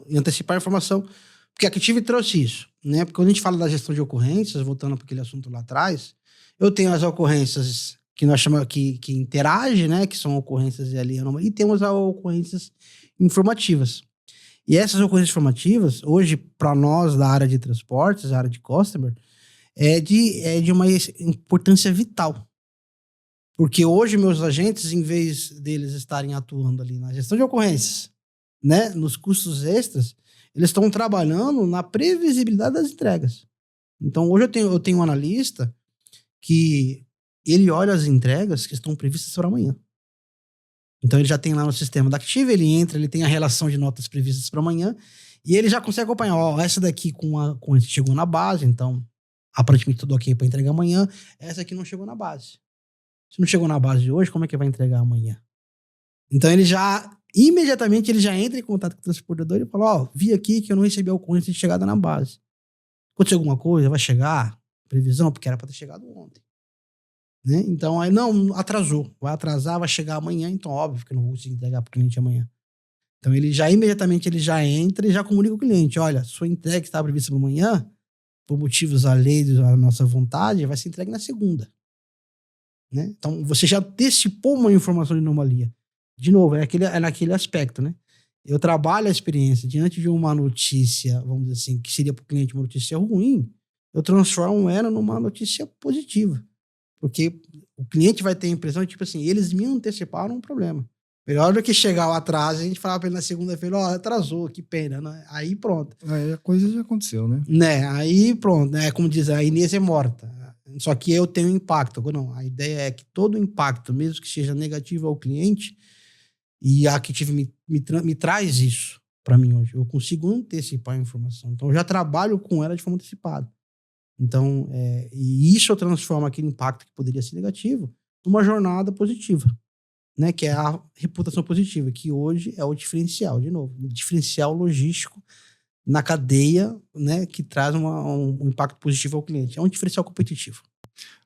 E antecipar a informação. Porque a Active trouxe isso, né? Porque quando a gente fala da gestão de ocorrências, voltando para aquele assunto lá atrás, eu tenho as ocorrências que nós chamamos que interage, né? Que são ocorrências ali, e temos as ocorrências informativas. E essas ocorrências informativas, hoje, para nós da área de transportes, a área de customer, é de uma importância vital. Porque hoje meus agentes, em vez deles estarem atuando ali na gestão de ocorrências, né, nos custos extras, eles estão trabalhando na previsibilidade das entregas. Então, hoje eu tenho um analista que ele olha as entregas que estão previstas para amanhã. Então, ele já tem lá no sistema da Active, ele entra, ele tem a relação de notas previstas para amanhã e ele já consegue acompanhar. Essa daqui com chegou na base, então, aparentemente tudo ok para entregar amanhã. Essa aqui não chegou na base. Se não chegou na base de hoje, como é que vai entregar amanhã? Então, imediatamente ele já entra em contato com o transportador e fala, vi aqui que eu não recebi a ocorrência de chegada na base. Aconteceu alguma coisa? Vai chegar? Previsão? Porque era para ter chegado ontem. Né? Então, aí não, atrasou. Vai atrasar, vai chegar amanhã, então óbvio que eu não vou conseguir entregar para o cliente amanhã. Então, imediatamente ele já entra e já comunica com o cliente, olha, sua entrega que está prevista para amanhã, por motivos alheios à nossa vontade, vai ser entregue na segunda. Né? Então, você já antecipou uma informação de anomalia. De novo, é naquele aspecto, né? Eu trabalho a experiência diante de uma notícia, vamos dizer assim, que seria para o cliente uma notícia ruim, eu transformo ela numa notícia positiva. Porque o cliente vai ter a impressão de, tipo assim, eles me anteciparam um problema. Melhor do que chegar o atraso e a gente falar para ele na segunda-feira, atrasou, que pena, né? Aí pronto. Aí a coisa já aconteceu, né? Aí pronto, né? Como diz, a Inês é morta. Só que eu tenho impacto. Não, a ideia é que todo impacto, mesmo que seja negativo ao cliente, e a Active me traz isso para mim hoje. Eu consigo antecipar a informação. Então, eu já trabalho com ela de forma antecipada. Então, e isso eu transformo aquele impacto que poderia ser negativo numa jornada positiva, né? Que é a reputação positiva, que hoje é o diferencial, de novo, o diferencial logístico na cadeia, né? Que traz um impacto positivo ao cliente. É um diferencial competitivo.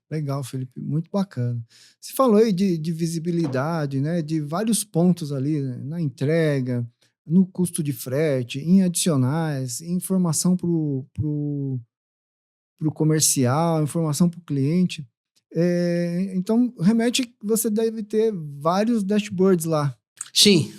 Legal, Felipe, muito bacana. Você falou aí de visibilidade, né, de vários pontos ali, né, na entrega, no custo de frete, em adicionais, informação para o comercial, informação para o cliente. Então, remete que você deve ter vários dashboards lá. Sim.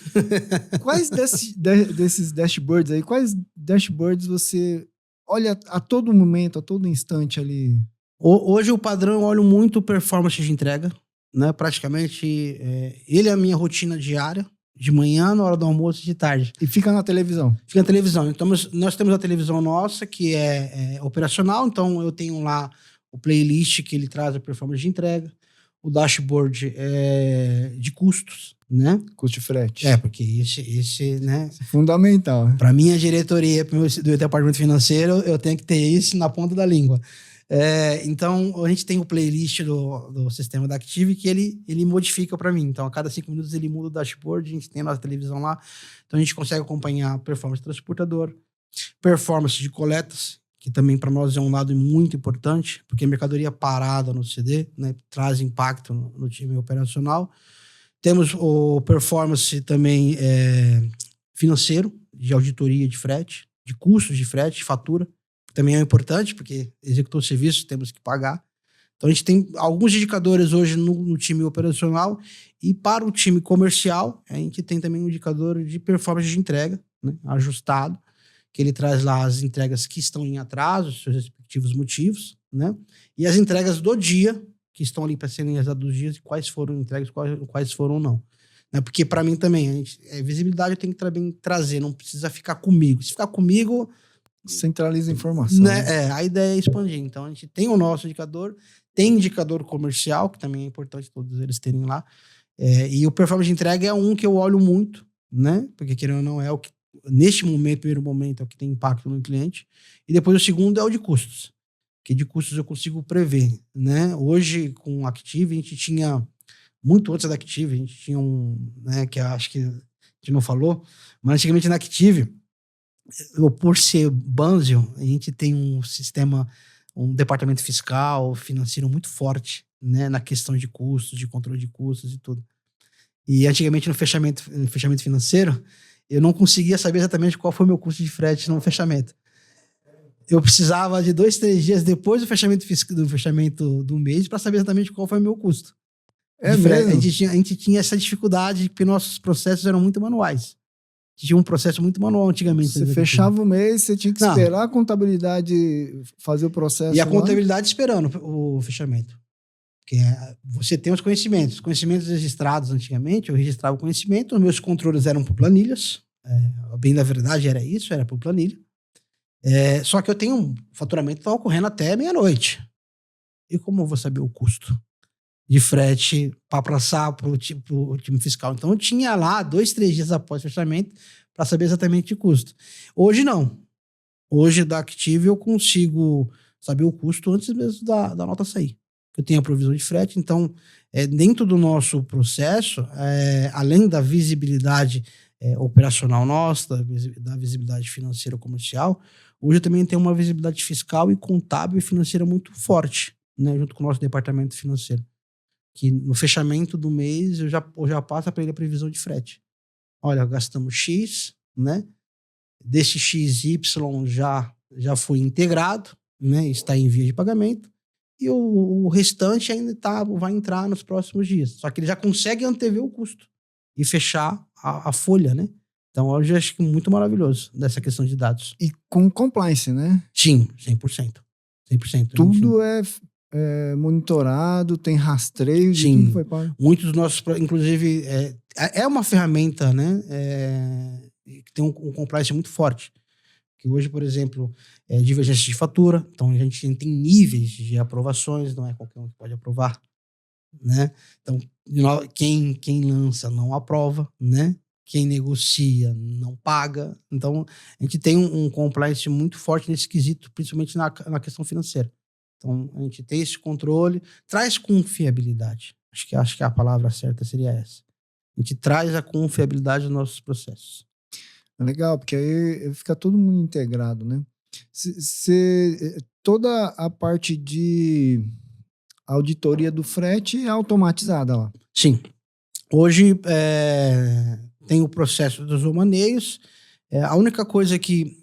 Quais desses dashboards aí, quais dashboards você olha a todo momento, a todo instante ali? Hoje o padrão eu olho muito performance de entrega, né? Praticamente ele é a minha rotina diária, de manhã, na hora do almoço e de tarde. E fica na televisão? Fica na televisão. Então nós temos a televisão nossa, que é operacional, então eu tenho lá o playlist que ele traz a performance de entrega, o dashboard de custos, né? Custo de frete. Porque esse né? É fundamental. Para minha diretoria, do departamento financeiro, eu tenho que ter isso na ponta da língua. Então, a gente tem o playlist do sistema da Active que ele modifica para mim. Então, a cada 5 minutos ele muda o dashboard, a gente tem a nossa televisão lá. Então, a gente consegue acompanhar a performance do transportador, performance de coletas, que também para nós é um lado muito importante, porque a mercadoria parada no CD, né, traz impacto no time operacional. Temos o performance também financeiro, de auditoria de frete, de custos de frete, de fatura. Também é importante, porque executou o serviço, temos que pagar. Então, a gente tem alguns indicadores hoje no time operacional, e para o time comercial, a gente tem também um indicador de performance de entrega, né, ajustado, que ele traz lá as entregas que estão em atraso, seus respectivos motivos, né, e as entregas do dia, que estão ali para serem realizadas dos dias, e quais foram entregues, quais foram não. Né, porque para mim também, visibilidade eu tenho que também trazer, não precisa ficar comigo. Se ficar comigo... Centraliza a informação. Né? A ideia é expandir. Então, a gente tem o nosso indicador, tem indicador comercial, que também é importante todos eles terem lá. E o performance de entrega é um que eu olho muito, né? Porque, querendo ou não, é o que, neste momento, primeiro momento, é o que tem impacto no cliente. E depois o segundo é o de custos. Que de custos eu consigo prever, né? Hoje, com o Active, a gente tinha, muito antes da Active, a gente tinha né, que eu acho que a gente não falou, mas antigamente na Active, por ser Banzio, a gente tem um sistema, um departamento fiscal, financeiro muito forte, né, na questão de custos, de controle de custos e tudo. E antigamente no fechamento financeiro, eu não conseguia saber exatamente qual foi o meu custo de frete no fechamento. Eu precisava de 2, 3 dias depois do fechamento do mês para saber exatamente qual foi o meu custo. Mesmo? A gente tinha essa dificuldade porque nossos processos eram muito manuais. Tinha um processo muito manual antigamente. Você fechava o mês, você tinha que esperar a contabilidade fazer o processo. E a contabilidade esperando o fechamento. Porque você tem os conhecimentos. Os conhecimentos registrados antigamente, eu registrava o conhecimento, os meus controles eram por planilhas. Bem da verdade era isso, era por planilha. Só que eu tenho um faturamento que está ocorrendo até meia-noite. E como eu vou saber o custo de frete para passar para o time fiscal? Então, eu tinha lá 2, 3 dias após o fechamento para saber exatamente o custo. Hoje, não. Hoje, da Active, eu consigo saber o custo antes mesmo da nota sair. Eu tenho a provisão de frete, então, dentro do nosso processo, além da visibilidade operacional nossa, da visibilidade financeira comercial, hoje eu também tenho uma visibilidade fiscal e contábil e financeira muito forte, né, junto com o nosso departamento financeiro. Que no fechamento do mês eu já passo para ele a previsão de frete. Olha, gastamos X, né? Desse XY já foi integrado, né? Está em via de pagamento. E o restante ainda vai entrar nos próximos dias. Só que ele já consegue antever o custo e fechar a folha, né? Então, hoje eu acho que muito maravilhoso dessa questão de dados. E com compliance, né? Sim, 100%. 100%. Tudo é monitorado, tem rastreio de tudo que foi pago. Muitos dos nossos, inclusive, é uma ferramenta, né, que tem um compliance muito forte. Que hoje, por exemplo, divergência de fatura, então a gente tem níveis de aprovações, não é qualquer um que pode aprovar, né? Então, quem lança não aprova, né? Quem negocia não paga. Então, a gente tem um compliance muito forte nesse quesito, principalmente na questão financeira. Então, a gente tem esse controle, traz confiabilidade. Acho que a palavra certa seria essa. A gente traz a confiabilidade nos nossos processos. Legal, porque aí fica todo mundo integrado, né? Toda a parte de auditoria do frete é automatizada lá. Sim. Hoje tem o processo dos romaneios. A única coisa que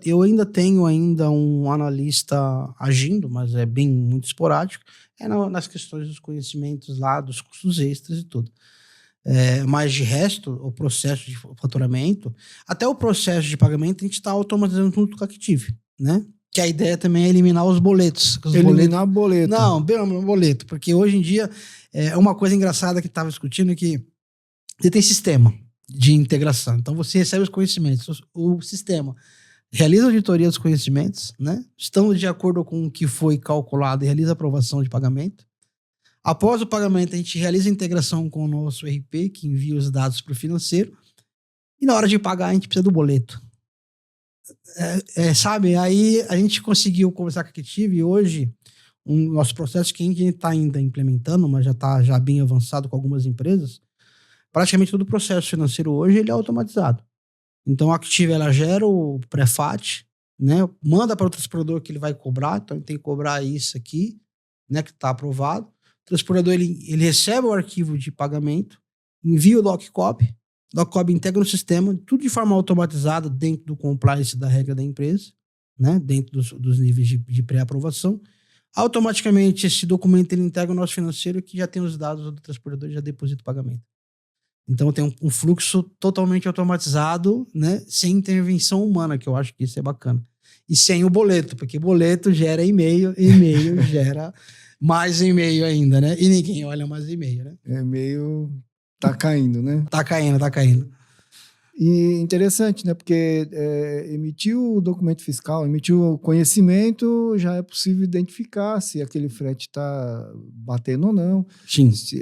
eu ainda tenho um analista agindo, mas é bem muito esporádico, nas questões dos conhecimentos lá, dos custos extras e tudo. Mas de resto, o processo de faturamento, até o processo de pagamento, a gente está automatizando tudo com a Active, né? Que a ideia também é eliminar os boletos. Eliminar boleto. Não, boleto, porque hoje em dia é uma coisa engraçada que estava discutindo que você tem sistema de integração. Então, você recebe os conhecimentos. O sistema realiza a auditoria dos conhecimentos, né? Estão de acordo com o que foi calculado e realiza a aprovação de pagamento. Após o pagamento, a gente realiza a integração com o nosso RP, que envia os dados para o financeiro. E na hora de pagar, a gente precisa do boleto. Sabe? Aí a gente conseguiu conversar com a Active e hoje nosso processo que a gente está ainda implementando, mas já está bem avançado com algumas empresas, praticamente todo o processo financeiro hoje ele é automatizado. Então a Active ela gera o pré-FAT, né? Manda para o transportador que ele vai cobrar, então ele tem que cobrar isso aqui, né? Que está aprovado. O transportador ele recebe o arquivo de pagamento, envia o doc copy DocOps integra no sistema, tudo de forma automatizada, dentro do compliance da regra da empresa, né? Dentro dos níveis de pré-aprovação. Automaticamente, esse documento ele integra o nosso financeiro, que já tem os dados do transportador e já deposita o pagamento. Então, tem um fluxo totalmente automatizado, né? Sem intervenção humana, que eu acho que isso é bacana. E sem o boleto, porque boleto gera e-mail gera mais e-mail ainda, né? E ninguém olha mais e-mail, né? E-mail tá caindo, né? Tá caindo. E interessante, né? Porque emitiu o documento fiscal, emitiu o conhecimento, já é possível identificar se aquele frete está batendo ou não. Sim. Se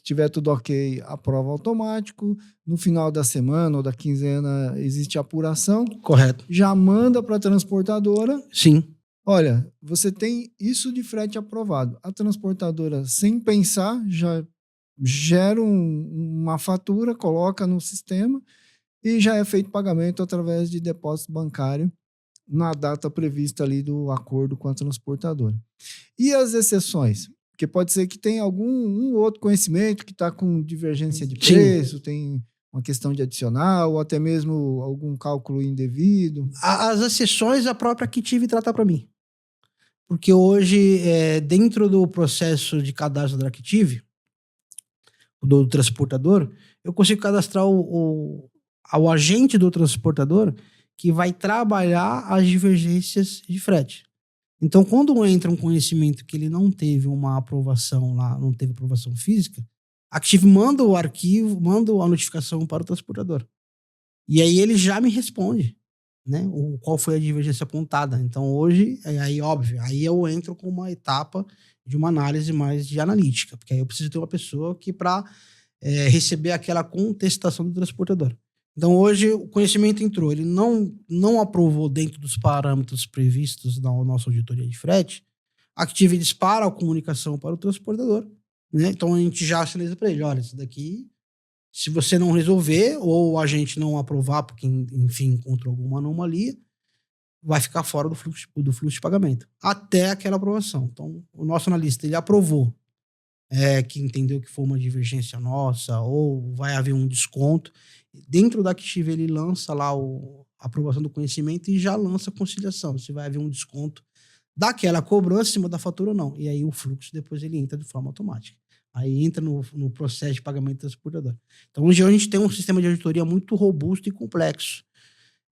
tiver tudo ok, aprova automático. No final da semana ou da quinzena existe apuração. Correto. Já manda para a transportadora. Sim. Olha, você tem isso de frete aprovado. A transportadora, sem pensar, já gera uma fatura, coloca no sistema e já é feito pagamento através de depósito bancário na data prevista ali do acordo com a transportadora. E as exceções? Porque pode ser que tenha um outro conhecimento que está com divergência de preço, tem uma questão de adicional ou até mesmo algum cálculo indevido. As exceções a própria Active trata para mim. Porque hoje, dentro do processo de cadastro da Active, do transportador, eu consigo cadastrar o agente do transportador que vai trabalhar as divergências de frete. Então, quando entra um conhecimento que ele não teve uma aprovação lá, não teve aprovação física, a Active manda o arquivo, manda a notificação para o transportador. E aí ele já me responde, né? Qual foi a divergência apontada. Então, hoje, aí óbvio, aí eu entro com uma etapa de uma análise mais de analítica, porque aí eu preciso ter uma pessoa que para receber aquela contestação do transportador. Então, hoje, o conhecimento entrou, ele não aprovou dentro dos parâmetros previstos na nossa auditoria de frete, a Active dispara a comunicação para o transportador, né? Então, a gente já sinaliza para ele, olha, isso daqui, se você não resolver ou a gente não aprovar, porque, enfim, encontrou alguma anomalia, vai ficar fora do fluxo de pagamento, até aquela aprovação. Então, o nosso analista, ele aprovou, que entendeu que foi uma divergência nossa, ou vai haver um desconto. Dentro da Active, ele lança lá a aprovação do conhecimento e já lança a conciliação, se vai haver um desconto daquela cobrança em cima da fatura ou não. E aí o fluxo depois ele entra de forma automática. Aí entra no processo de pagamento do transportador. Então, hoje a gente tem um sistema de auditoria muito robusto e complexo,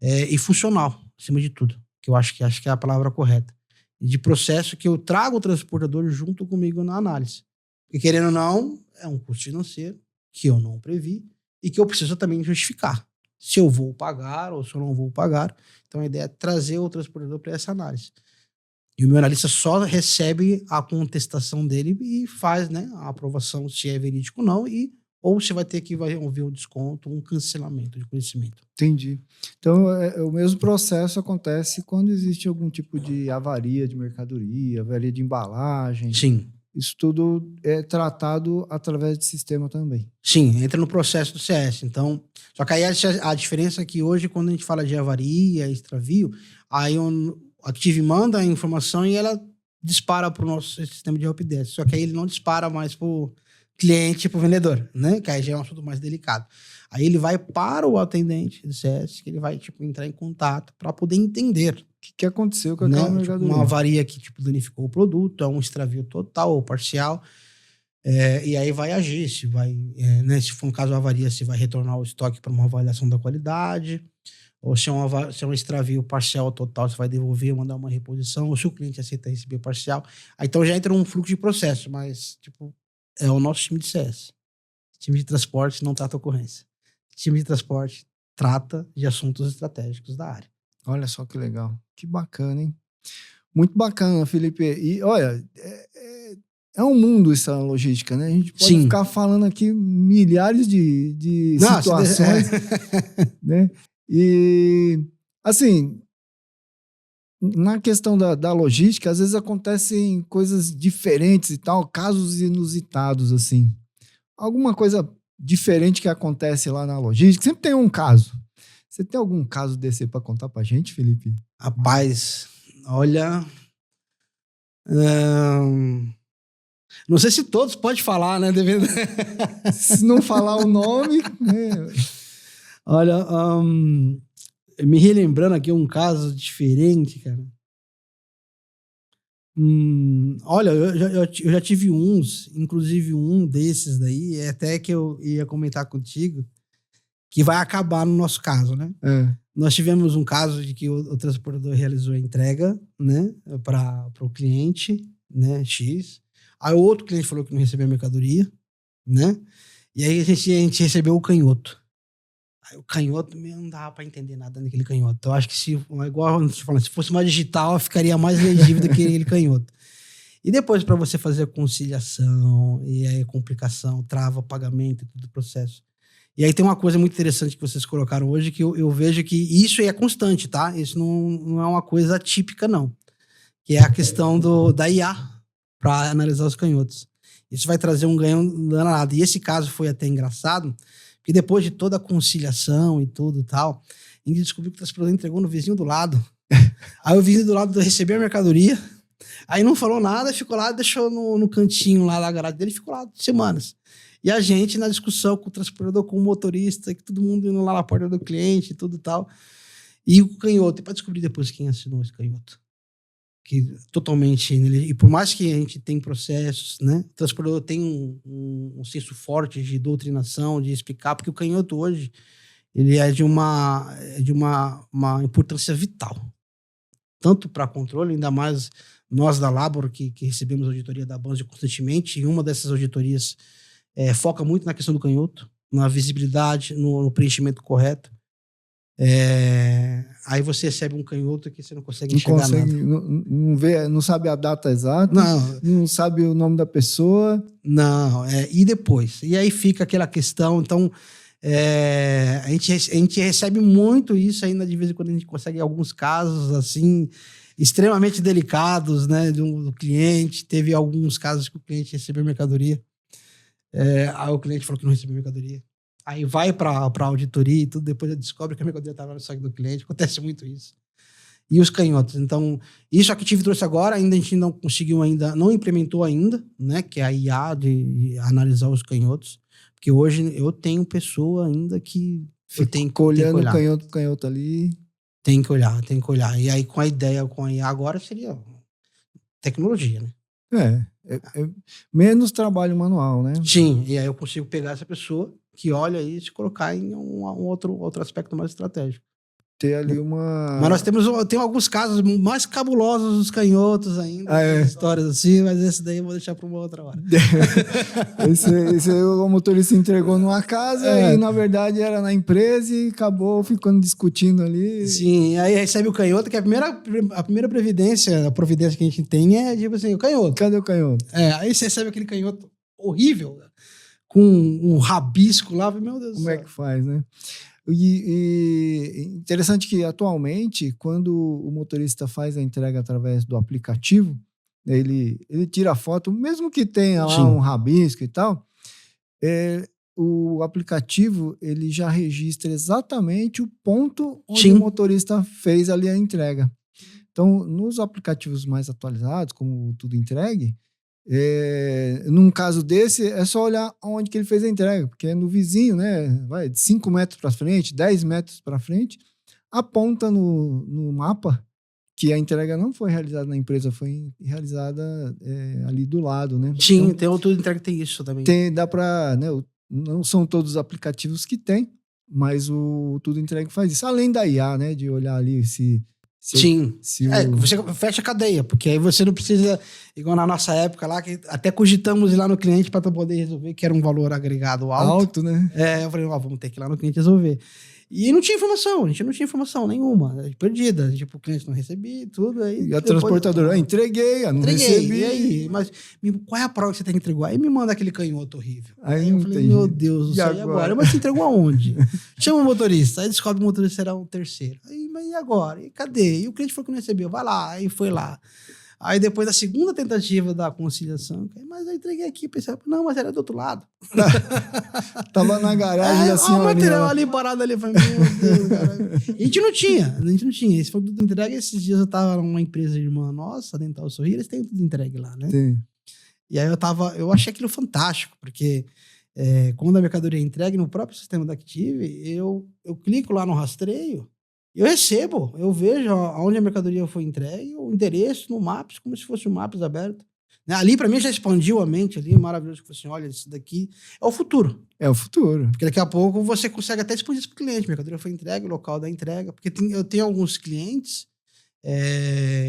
e funcional, acima de tudo, que eu acho que é a palavra correta. E de processo que eu trago o transportador junto comigo na análise. E querendo ou não, é um custo financeiro que eu não previ e que eu preciso também justificar. Se eu vou pagar ou se eu não vou pagar. Então, a ideia é trazer o transportador para essa análise. E o meu analista só recebe a contestação dele e faz, né, a aprovação se é verídico ou não, ou se vai ter que haver um desconto, um cancelamento de conhecimento. Entendi. Então, o mesmo processo acontece quando existe algum tipo de avaria de mercadoria, avaria de embalagem. Sim. Isso tudo é tratado através de sistema também. Sim, entra no processo do CS. Então, só que aí a diferença é que hoje, quando a gente fala de avaria, extravio, aí a Active manda a informação e ela dispara para o nosso sistema de helpdesk. Só que aí ele não dispara mais para o cliente e para o vendedor, né? Que aí já é um assunto mais delicado. Aí ele vai para o atendente do CS, que ele vai entrar em contato para poder entender o que aconteceu com aquela mercadoria. Uma avaria que danificou o produto, é um extravio total ou parcial. E aí vai agir, se for um caso de avaria, se vai retornar o estoque para uma avaliação da qualidade, ou se é um extravio parcial ou total, você vai devolver, mandar uma reposição, ou se o cliente aceita receber parcial. Aí, então já entra um fluxo de processo, mas é o nosso time de CS. Time de transporte não trata ocorrência. Time de transporte trata de assuntos estratégicos da área. Olha só que legal. Que bacana, hein? Muito bacana, Felipe. E olha, é um mundo essa logística, né? A gente pode ficar falando aqui milhares de situações, né? E, assim, na questão da logística, às vezes acontecem coisas diferentes e tal, casos inusitados, assim. Alguma coisa diferente que acontece lá na logística, sempre tem um caso. Você tem algum caso desse aí para contar pra gente, Felipe? Rapaz, olha... Não sei se todos podem falar, né? Se não falar o nome... né? Olha, me relembrando aqui um caso diferente, cara. Olha, eu já tive uns, inclusive um desses daí, até que eu ia comentar contigo, que vai acabar no nosso caso, né? Nós tivemos um caso de que o transportador realizou a entrega, né, para o cliente, né, X. Aí o outro cliente falou que não recebeu a mercadoria, né? E aí a gente recebeu o canhoto. Aí o canhoto, não dava para entender nada naquele canhoto. Eu acho que se fosse mais digital, ficaria mais legível do que aquele canhoto. E depois, para você fazer a conciliação, e aí a complicação, trava, pagamento, todo o processo. E aí tem uma coisa muito interessante que vocês colocaram hoje, que eu vejo que isso é constante, tá? Isso não é uma coisa atípica, não. Que é a questão da IA para analisar os canhotos. Isso vai trazer um ganho danado. E esse caso foi até engraçado, porque depois de toda a conciliação e tudo e tal, a gente descobriu que o transportador entregou no vizinho do lado. Aí o vizinho do lado recebeu a mercadoria, aí não falou nada, ficou lá, deixou no cantinho lá da garagem dele, ficou lá semanas. E a gente na discussão com o transportador, com o motorista, que todo mundo indo lá na porta do cliente e tudo e tal. E o canhoto, e para descobrir depois quem assinou esse canhoto. Que totalmente... E por mais que a gente tenha processos, né? O transportador tem um senso forte de doutrinação, de explicar, porque o canhoto hoje, ele é de uma importância vital. Tanto para controle, ainda mais nós da Labor, que recebemos a auditoria da Banjo constantemente, e uma dessas auditorias foca muito na questão do canhoto, na visibilidade, no preenchimento correto. Aí você recebe um canhoto que você não consegue enxergar nada. Não vê, não sabe a data exata, não sabe o nome da pessoa. Não, e depois? E aí fica aquela questão, então... a gente recebe muito isso ainda, de vez em quando a gente consegue alguns casos assim extremamente delicados, né, do cliente. Teve alguns casos que o cliente recebeu mercadoria, aí o cliente falou que não recebeu mercadoria, aí vai para auditoria e tudo, depois descobre que a mercadoria estava no saque do cliente. Acontece muito isso. E os canhotos, então isso aqui Active trouxe agora, ainda a gente não conseguiu ainda, não implementou ainda, né, que é a IA de analisar os canhotos. Porque hoje eu tenho pessoa ainda que eu tenho que olhando o canhoto ali. Tem que olhar. E aí com a ideia, com a IA agora, seria tecnologia, né? Menos trabalho manual, né? Sim, e aí eu consigo pegar essa pessoa que olha isso e colocar em um outro aspecto mais estratégico. Ter ali uma... Mas tem alguns casos mais cabulosos dos canhotos ainda, histórias assim, mas esse daí eu vou deixar para uma outra hora. esse o motorista entregou numa casa e na verdade era na empresa e acabou ficando discutindo ali. Sim, aí recebe o canhoto, que a primeira providência que a gente tem é tipo assim, o canhoto. Cadê o canhoto? Aí você recebe aquele canhoto horrível, com um rabisco lá, meu Deus do céu. Como é que faz, né? E interessante que atualmente, quando o motorista faz a entrega através do aplicativo, ele tira a foto, mesmo que tenha lá um rabisco e tal, o aplicativo ele já registra exatamente o ponto onde o motorista fez ali a entrega. Então, nos aplicativos mais atualizados, como o Tudo Entregue, num caso desse, é só olhar onde que ele fez a entrega, porque é no vizinho, né? Vai de 5 metros para frente, 10 metros para frente, aponta no mapa que a entrega não foi realizada na empresa, foi realizada ali do lado, né? Sim, então, tem o Tudo Entregue, tem isso também. Dá para, né? Não são todos os aplicativos que tem, mas o Tudo Entregue faz isso. Além da IA, né? De olhar ali se você fecha a cadeia, porque aí você não precisa, igual na nossa época lá, que até cogitamos ir lá no cliente para poder resolver, que era um valor agregado alto, né? Eu falei, vamos ter que ir lá no cliente resolver. E não tinha informação, a gente não tinha informação nenhuma, perdida. Tipo, o cliente não recebia tudo. Aí, e a transportadora, entreguei, não recebi. E aí? Mas qual é a prova que você tem que entregar? Aí me manda aquele canhoto horrível. Aí eu falei, meu Deus do céu, e agora? Mas você entregou aonde? Chama o motorista, aí descobre que o motorista será um terceiro. Aí, mas e agora? E cadê? E o cliente falou que não recebeu, vai lá, aí foi lá. Aí depois da segunda tentativa da conciliação, mas eu entreguei aqui, pensei, não, mas era do outro lado. Tava na garagem da senhorinha. O material ali parado ali, falei, meu Deus, cara. A gente não tinha. Esse foi tudo entregue. Esses dias eu tava numa empresa irmã nossa, Dental Sorrir, eles têm tudo entregue lá, né? Tem. E aí eu achei aquilo fantástico, porque quando a mercadoria é entregue no próprio sistema da Active, eu clico lá no rastreio, eu recebo, eu vejo aonde a mercadoria foi entregue, o endereço no Maps, como se fosse um Maps aberto. Né? Ali, para mim, já expandiu a mente ali, maravilhoso, que assim, olha, isso daqui é o futuro. É o futuro. Porque daqui a pouco você consegue até expandir isso para o cliente, a mercadoria foi entregue, o local da entrega, porque eu tenho alguns clientes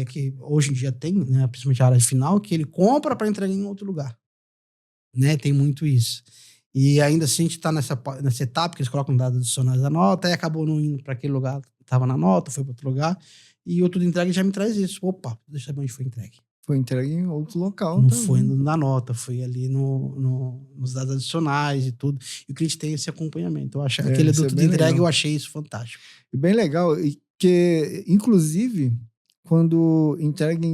que hoje em dia tem, né, principalmente a área final, que ele compra para entregar em outro lugar. Né? Tem muito isso. E ainda assim a gente está nessa etapa que eles colocam dados adicionais da nota, aí acabou não indo para aquele lugar que estava na nota, foi para outro lugar, e outro de entrega já me traz isso. Opa, deixa eu saber onde foi entregue. Foi entregue em outro local. Não também. foi na nota, foi ali nos dados adicionais e tudo. E o cliente tem esse acompanhamento. Eu acho, aquele adulto de entrega, eu achei isso fantástico. E bem legal, que inclusive quando entrega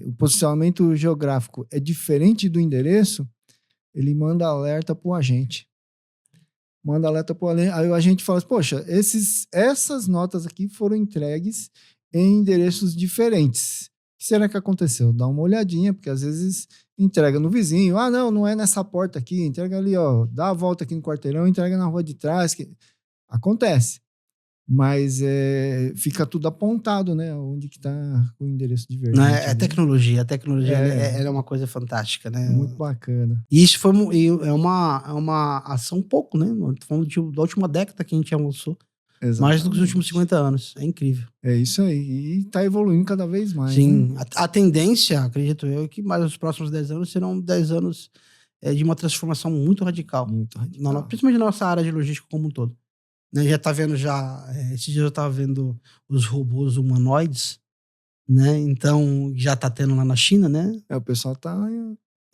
o posicionamento geográfico é diferente do endereço, ele manda alerta para o agente. Aí o agente fala assim, poxa, essas notas aqui foram entregues em endereços diferentes. O que será que aconteceu? Dá uma olhadinha, porque às vezes entrega no vizinho. Ah, não é nessa porta aqui, entrega ali, ó, dá a volta aqui no quarteirão, entrega na rua de trás. Acontece. Mas fica tudo apontado, né? Onde que tá o endereço divergente. Não, a tecnologia ela é uma coisa fantástica, né? É muito bacana. E isso é uma ação pouco, né? Tô falando da última década que a gente avançou. Exatamente. Mais do que os últimos 50 anos. É incrível. É isso aí. E tá evoluindo cada vez mais. Sim. Né? A tendência, acredito eu, é que mais os próximos 10 anos serão 10 anos de uma transformação muito radical. Muito radical. Principalmente na nossa área de logística como um todo. Né, já tá vendo esses dias eu tava vendo os robôs humanoides, né? Então já tá tendo lá na China, né? O pessoal tá...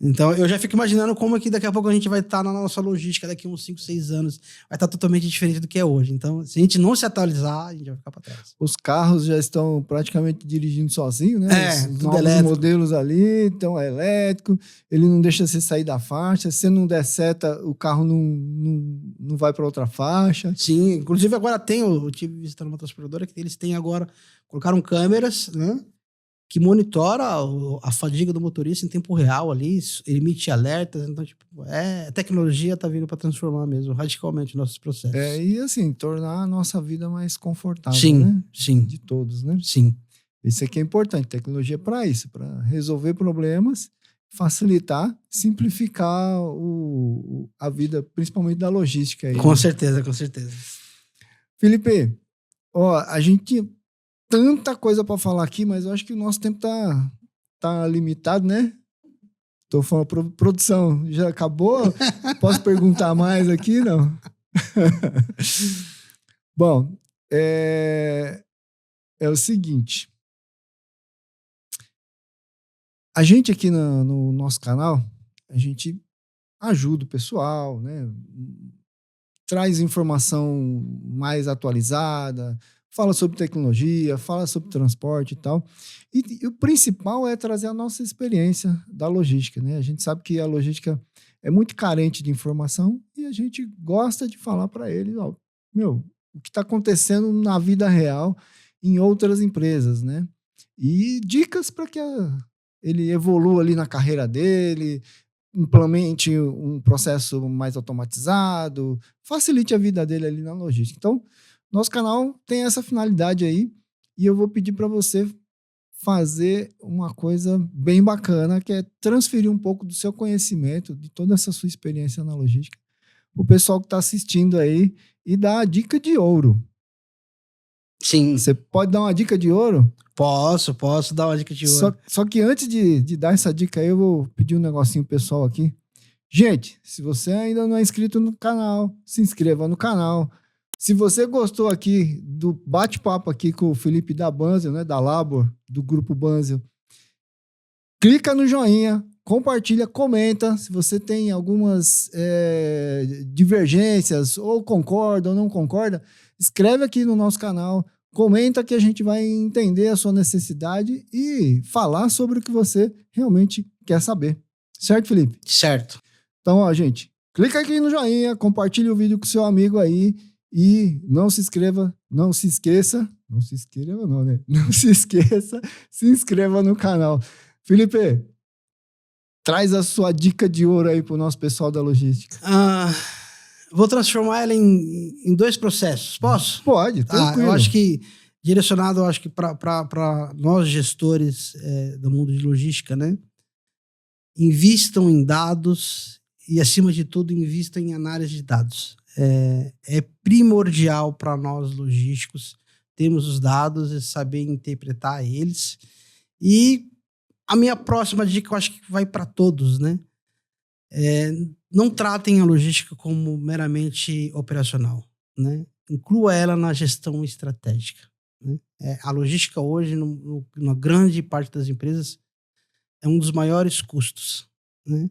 Então eu já fico imaginando como é que daqui a pouco a gente vai estar na nossa logística daqui uns 5, 6 anos, vai estar totalmente diferente do que é hoje. Então, se a gente não se atualizar, a gente vai ficar para trás. Os carros já estão praticamente dirigindo sozinho, né? Os novos elétrico. Modelos ali, então é elétrico, ele não deixa você sair da faixa, se não der seta, o carro não vai para outra faixa. Sim, inclusive agora eu tive visitando uma transportadora que eles têm agora, colocaram câmeras, né? Que monitora a fadiga do motorista em tempo real ali, emite alertas. Então, tipo, a tecnologia tá vindo para transformar mesmo radicalmente nossos processos. E assim, tornar a nossa vida mais confortável, sim, né? Sim. De todos, né? Sim. Isso aqui é importante, tecnologia para isso, para resolver problemas, facilitar, simplificar a vida, principalmente da logística. Aí, com certeza, com certeza. Felipe, a gente... Tanta coisa para falar aqui, mas eu acho que o nosso tempo tá limitado, né? Tô falando, produção, já acabou? Posso perguntar mais aqui? Não? Bom, é o seguinte. A gente aqui no nosso canal, a gente ajuda o pessoal, né? Traz informação mais atualizada, fala sobre tecnologia, fala sobre transporte e tal. E o principal é trazer a nossa experiência da logística, né? A gente sabe que a logística é muito carente de informação e a gente gosta de falar para eles, o que está acontecendo na vida real em outras empresas, né? E dicas para que ele evolua ali na carreira dele, implemente um processo mais automatizado, facilite a vida dele ali na logística. Então, nosso canal tem essa finalidade aí e eu vou pedir para você fazer uma coisa bem bacana, que é transferir um pouco do seu conhecimento, de toda essa sua experiência na logística, o pessoal que está assistindo aí e dar a dica de ouro. Sim. Você pode dar uma dica de ouro? Posso dar uma dica de ouro. Só que antes de dar essa dica aí, eu vou pedir um negocinho pessoal aqui. Gente, se você ainda não é inscrito no canal, se inscreva no canal. Se você gostou aqui do bate-papo aqui com o Felipe da Banzel, né, da Labor, do Grupo Banzel, clica no joinha, compartilha, comenta. Se você tem algumas divergências, ou concorda ou não concorda, escreve aqui no nosso canal, comenta que a gente vai entender a sua necessidade e falar sobre o que você realmente quer saber. Certo, Felipe? Certo. Então, gente, clica aqui no joinha, compartilha o vídeo com seu amigo aí. E não se inscreva, não se esqueça, se inscreva no canal. Felipe, Traz a sua dica de ouro aí pro nosso pessoal da logística. Vou transformar ela em 2 processos. Posso? Pode, tranquilo. Eu acho que direcionado, eu acho que para nós gestores do mundo de logística, né? Invistam em dados e, acima de tudo, invistam em análise de dados. É primordial para nós logísticos termos os dados e saber interpretar eles. E a minha próxima dica, eu acho que vai para todos, né? Não tratem a logística como meramente operacional, né? Inclua ela na gestão estratégica, né? A logística hoje, na grande parte das empresas, é um dos maiores custos, né?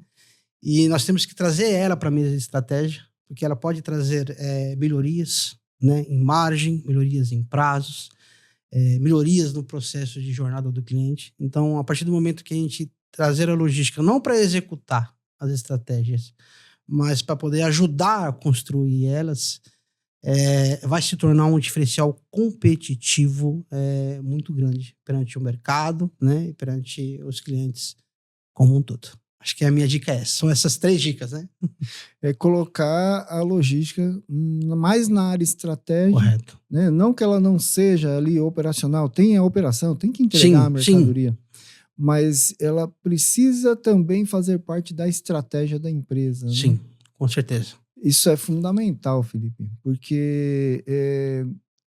E nós temos que trazer ela para a mesa de estratégia, porque ela pode trazer melhorias, né, em margem, melhorias em prazos, melhorias no processo de jornada do cliente. Então, a partir do momento que a gente trazer a logística, não para executar as estratégias, mas para poder ajudar a construir elas, vai se tornar um diferencial competitivo muito grande perante o mercado, né, e perante os clientes como um todo. Acho que a minha dica é essa. São essas 3 dicas, né? É colocar a logística mais na área estratégica. Correto. Né? Não que ela não seja ali operacional, tem a operação, tem que entregar a mercadoria. Sim. Mas ela precisa também fazer parte da estratégia da empresa. Sim, né? Com certeza. Isso é fundamental, Felipe, porque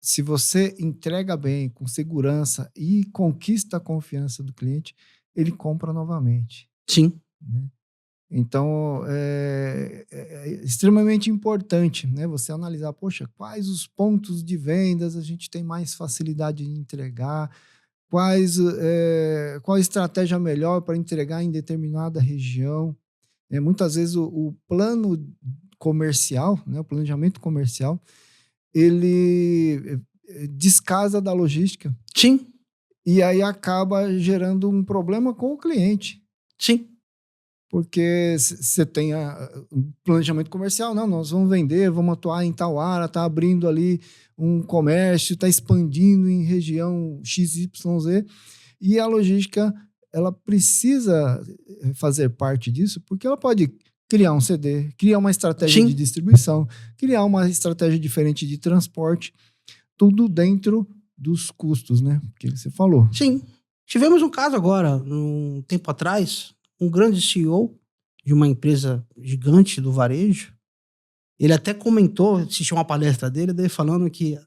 se você entrega bem, com segurança e conquista a confiança do cliente, ele compra novamente. Sim. Né? Então, é extremamente importante, né? Você analisar, poxa, quais os pontos de vendas a gente tem mais facilidade de entregar, qual a estratégia melhor para entregar em determinada região. Muitas vezes o plano comercial, né, o planejamento comercial, ele descasa da logística. Sim. E aí acaba gerando um problema com o cliente. Sim. Porque você tem um planejamento comercial, não, nós vamos vender, vamos atuar em tal área, está abrindo ali um comércio, está expandindo em região XYZ, e a logística, ela precisa fazer parte disso, porque ela pode criar um CD, criar uma estratégia de distribuição, criar uma estratégia diferente de transporte, tudo dentro dos custos, né? Que você falou. Sim. Tivemos um caso agora, um tempo atrás, um grande CEO de uma empresa gigante do varejo, ele até comentou, assistiu uma palestra dele falando que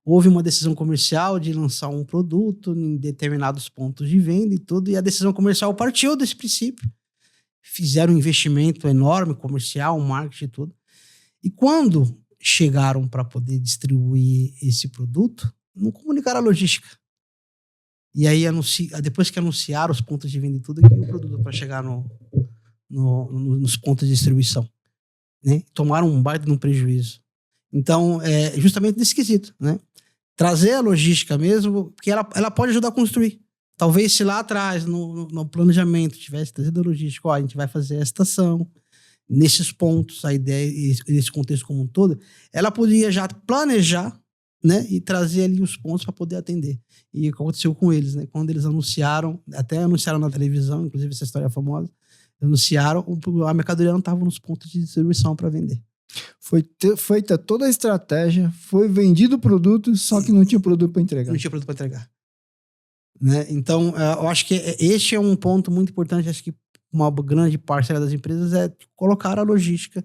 houve uma decisão comercial de lançar um produto em determinados pontos de venda e tudo, e a decisão comercial partiu desse princípio. Fizeram um investimento enorme, comercial, marketing e tudo. E quando chegaram para poder distribuir esse produto, não comunicaram a logística. E aí, depois que anunciaram os pontos de venda e tudo, que o produto para chegar nos pontos de distribuição, né? Tomaram um baita de um prejuízo. Então, justamente nesse quesito, né? Trazer a logística mesmo, porque ela pode ajudar a construir. Talvez se lá atrás, no planejamento, tivesse trazido a logística, a gente vai fazer a estação, nesses pontos, a ideia, esse contexto como um todo, ela poderia já planejar, né, e trazer ali os pontos para poder atender. E o que aconteceu com eles, né? Quando eles anunciaram, até anunciaram na televisão, inclusive essa história é famosa, anunciaram, a mercadoria não estava nos pontos de distribuição para vender. Foi feita toda a estratégia, foi vendido o produto, só que não tinha produto para entregar. Não tinha produto para entregar. Né? Então, eu acho que este é um ponto muito importante. Acho que uma grande parcela das empresas é colocar a logística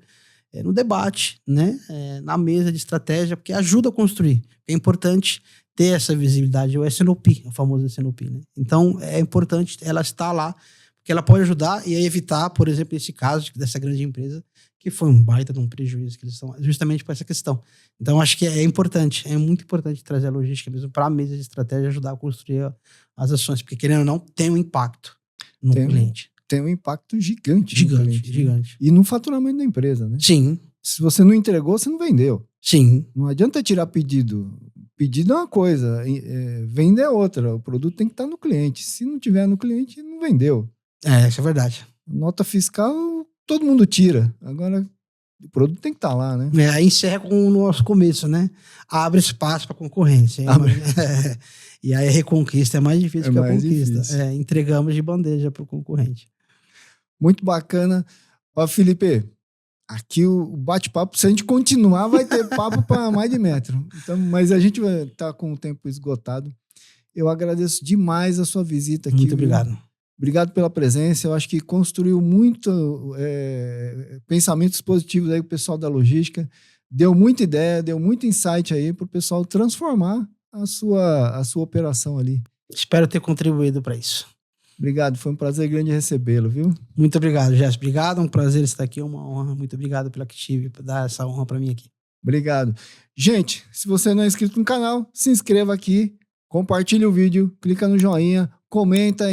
no debate, né? Na mesa de estratégia, porque ajuda a construir. É importante ter essa visibilidade, o SNOP, o famoso SNOP. Né? Então, é importante ela estar lá, porque ela pode ajudar e evitar, por exemplo, esse caso dessa grande empresa, que foi um baita de um prejuízo que eles estão, justamente por essa questão. Então, acho que é importante, é muito importante trazer a logística mesmo para a mesa de estratégia, ajudar a construir as ações, porque querendo ou não, tem um impacto no cliente. Tem um impacto gigante. Gigante. Né? E no faturamento da empresa, né? Sim. Se você não entregou, você não vendeu. Sim. Não adianta tirar pedido. Pedido é uma coisa, venda é outra. O produto tem que estar no cliente. Se não tiver no cliente, não vendeu. Isso é verdade. Nota fiscal, todo mundo tira. Agora, o produto tem que estar lá, né? Aí encerra com o nosso começo, né? Abre espaço para concorrência. E aí a reconquista é mais difícil que a conquista. Entregamos de bandeja para o concorrente. Muito bacana. Ó, Felipe, aqui o bate-papo, se a gente continuar, vai ter papo para mais de metro. Então, mas a gente vai estar com o tempo esgotado. Eu agradeço demais a sua visita aqui. Muito obrigado. Obrigado pela presença. Eu acho que construiu muito pensamentos positivos aí com o pessoal da logística. Deu muita ideia, deu muito insight aí para o pessoal transformar a sua operação ali. Espero ter contribuído para isso. Obrigado, foi um prazer grande recebê-lo, viu? Muito obrigado, Gerson. Obrigado, é um prazer estar aqui, é uma honra. Muito obrigado pela Active, por dar essa honra para mim aqui. Obrigado. Gente, se você não é inscrito no canal, se inscreva aqui, compartilhe o vídeo, clica no joinha, comenta,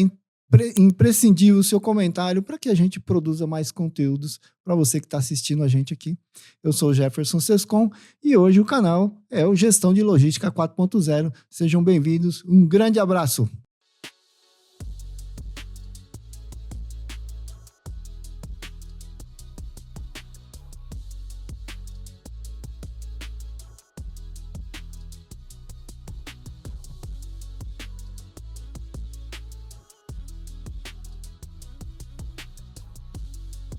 imprescindível o seu comentário para que a gente produza mais conteúdos para você que está assistindo a gente aqui. Eu sou o Jefferson Sescon e hoje o canal é o Gestão de Logística 4.0. Sejam bem-vindos, um grande abraço.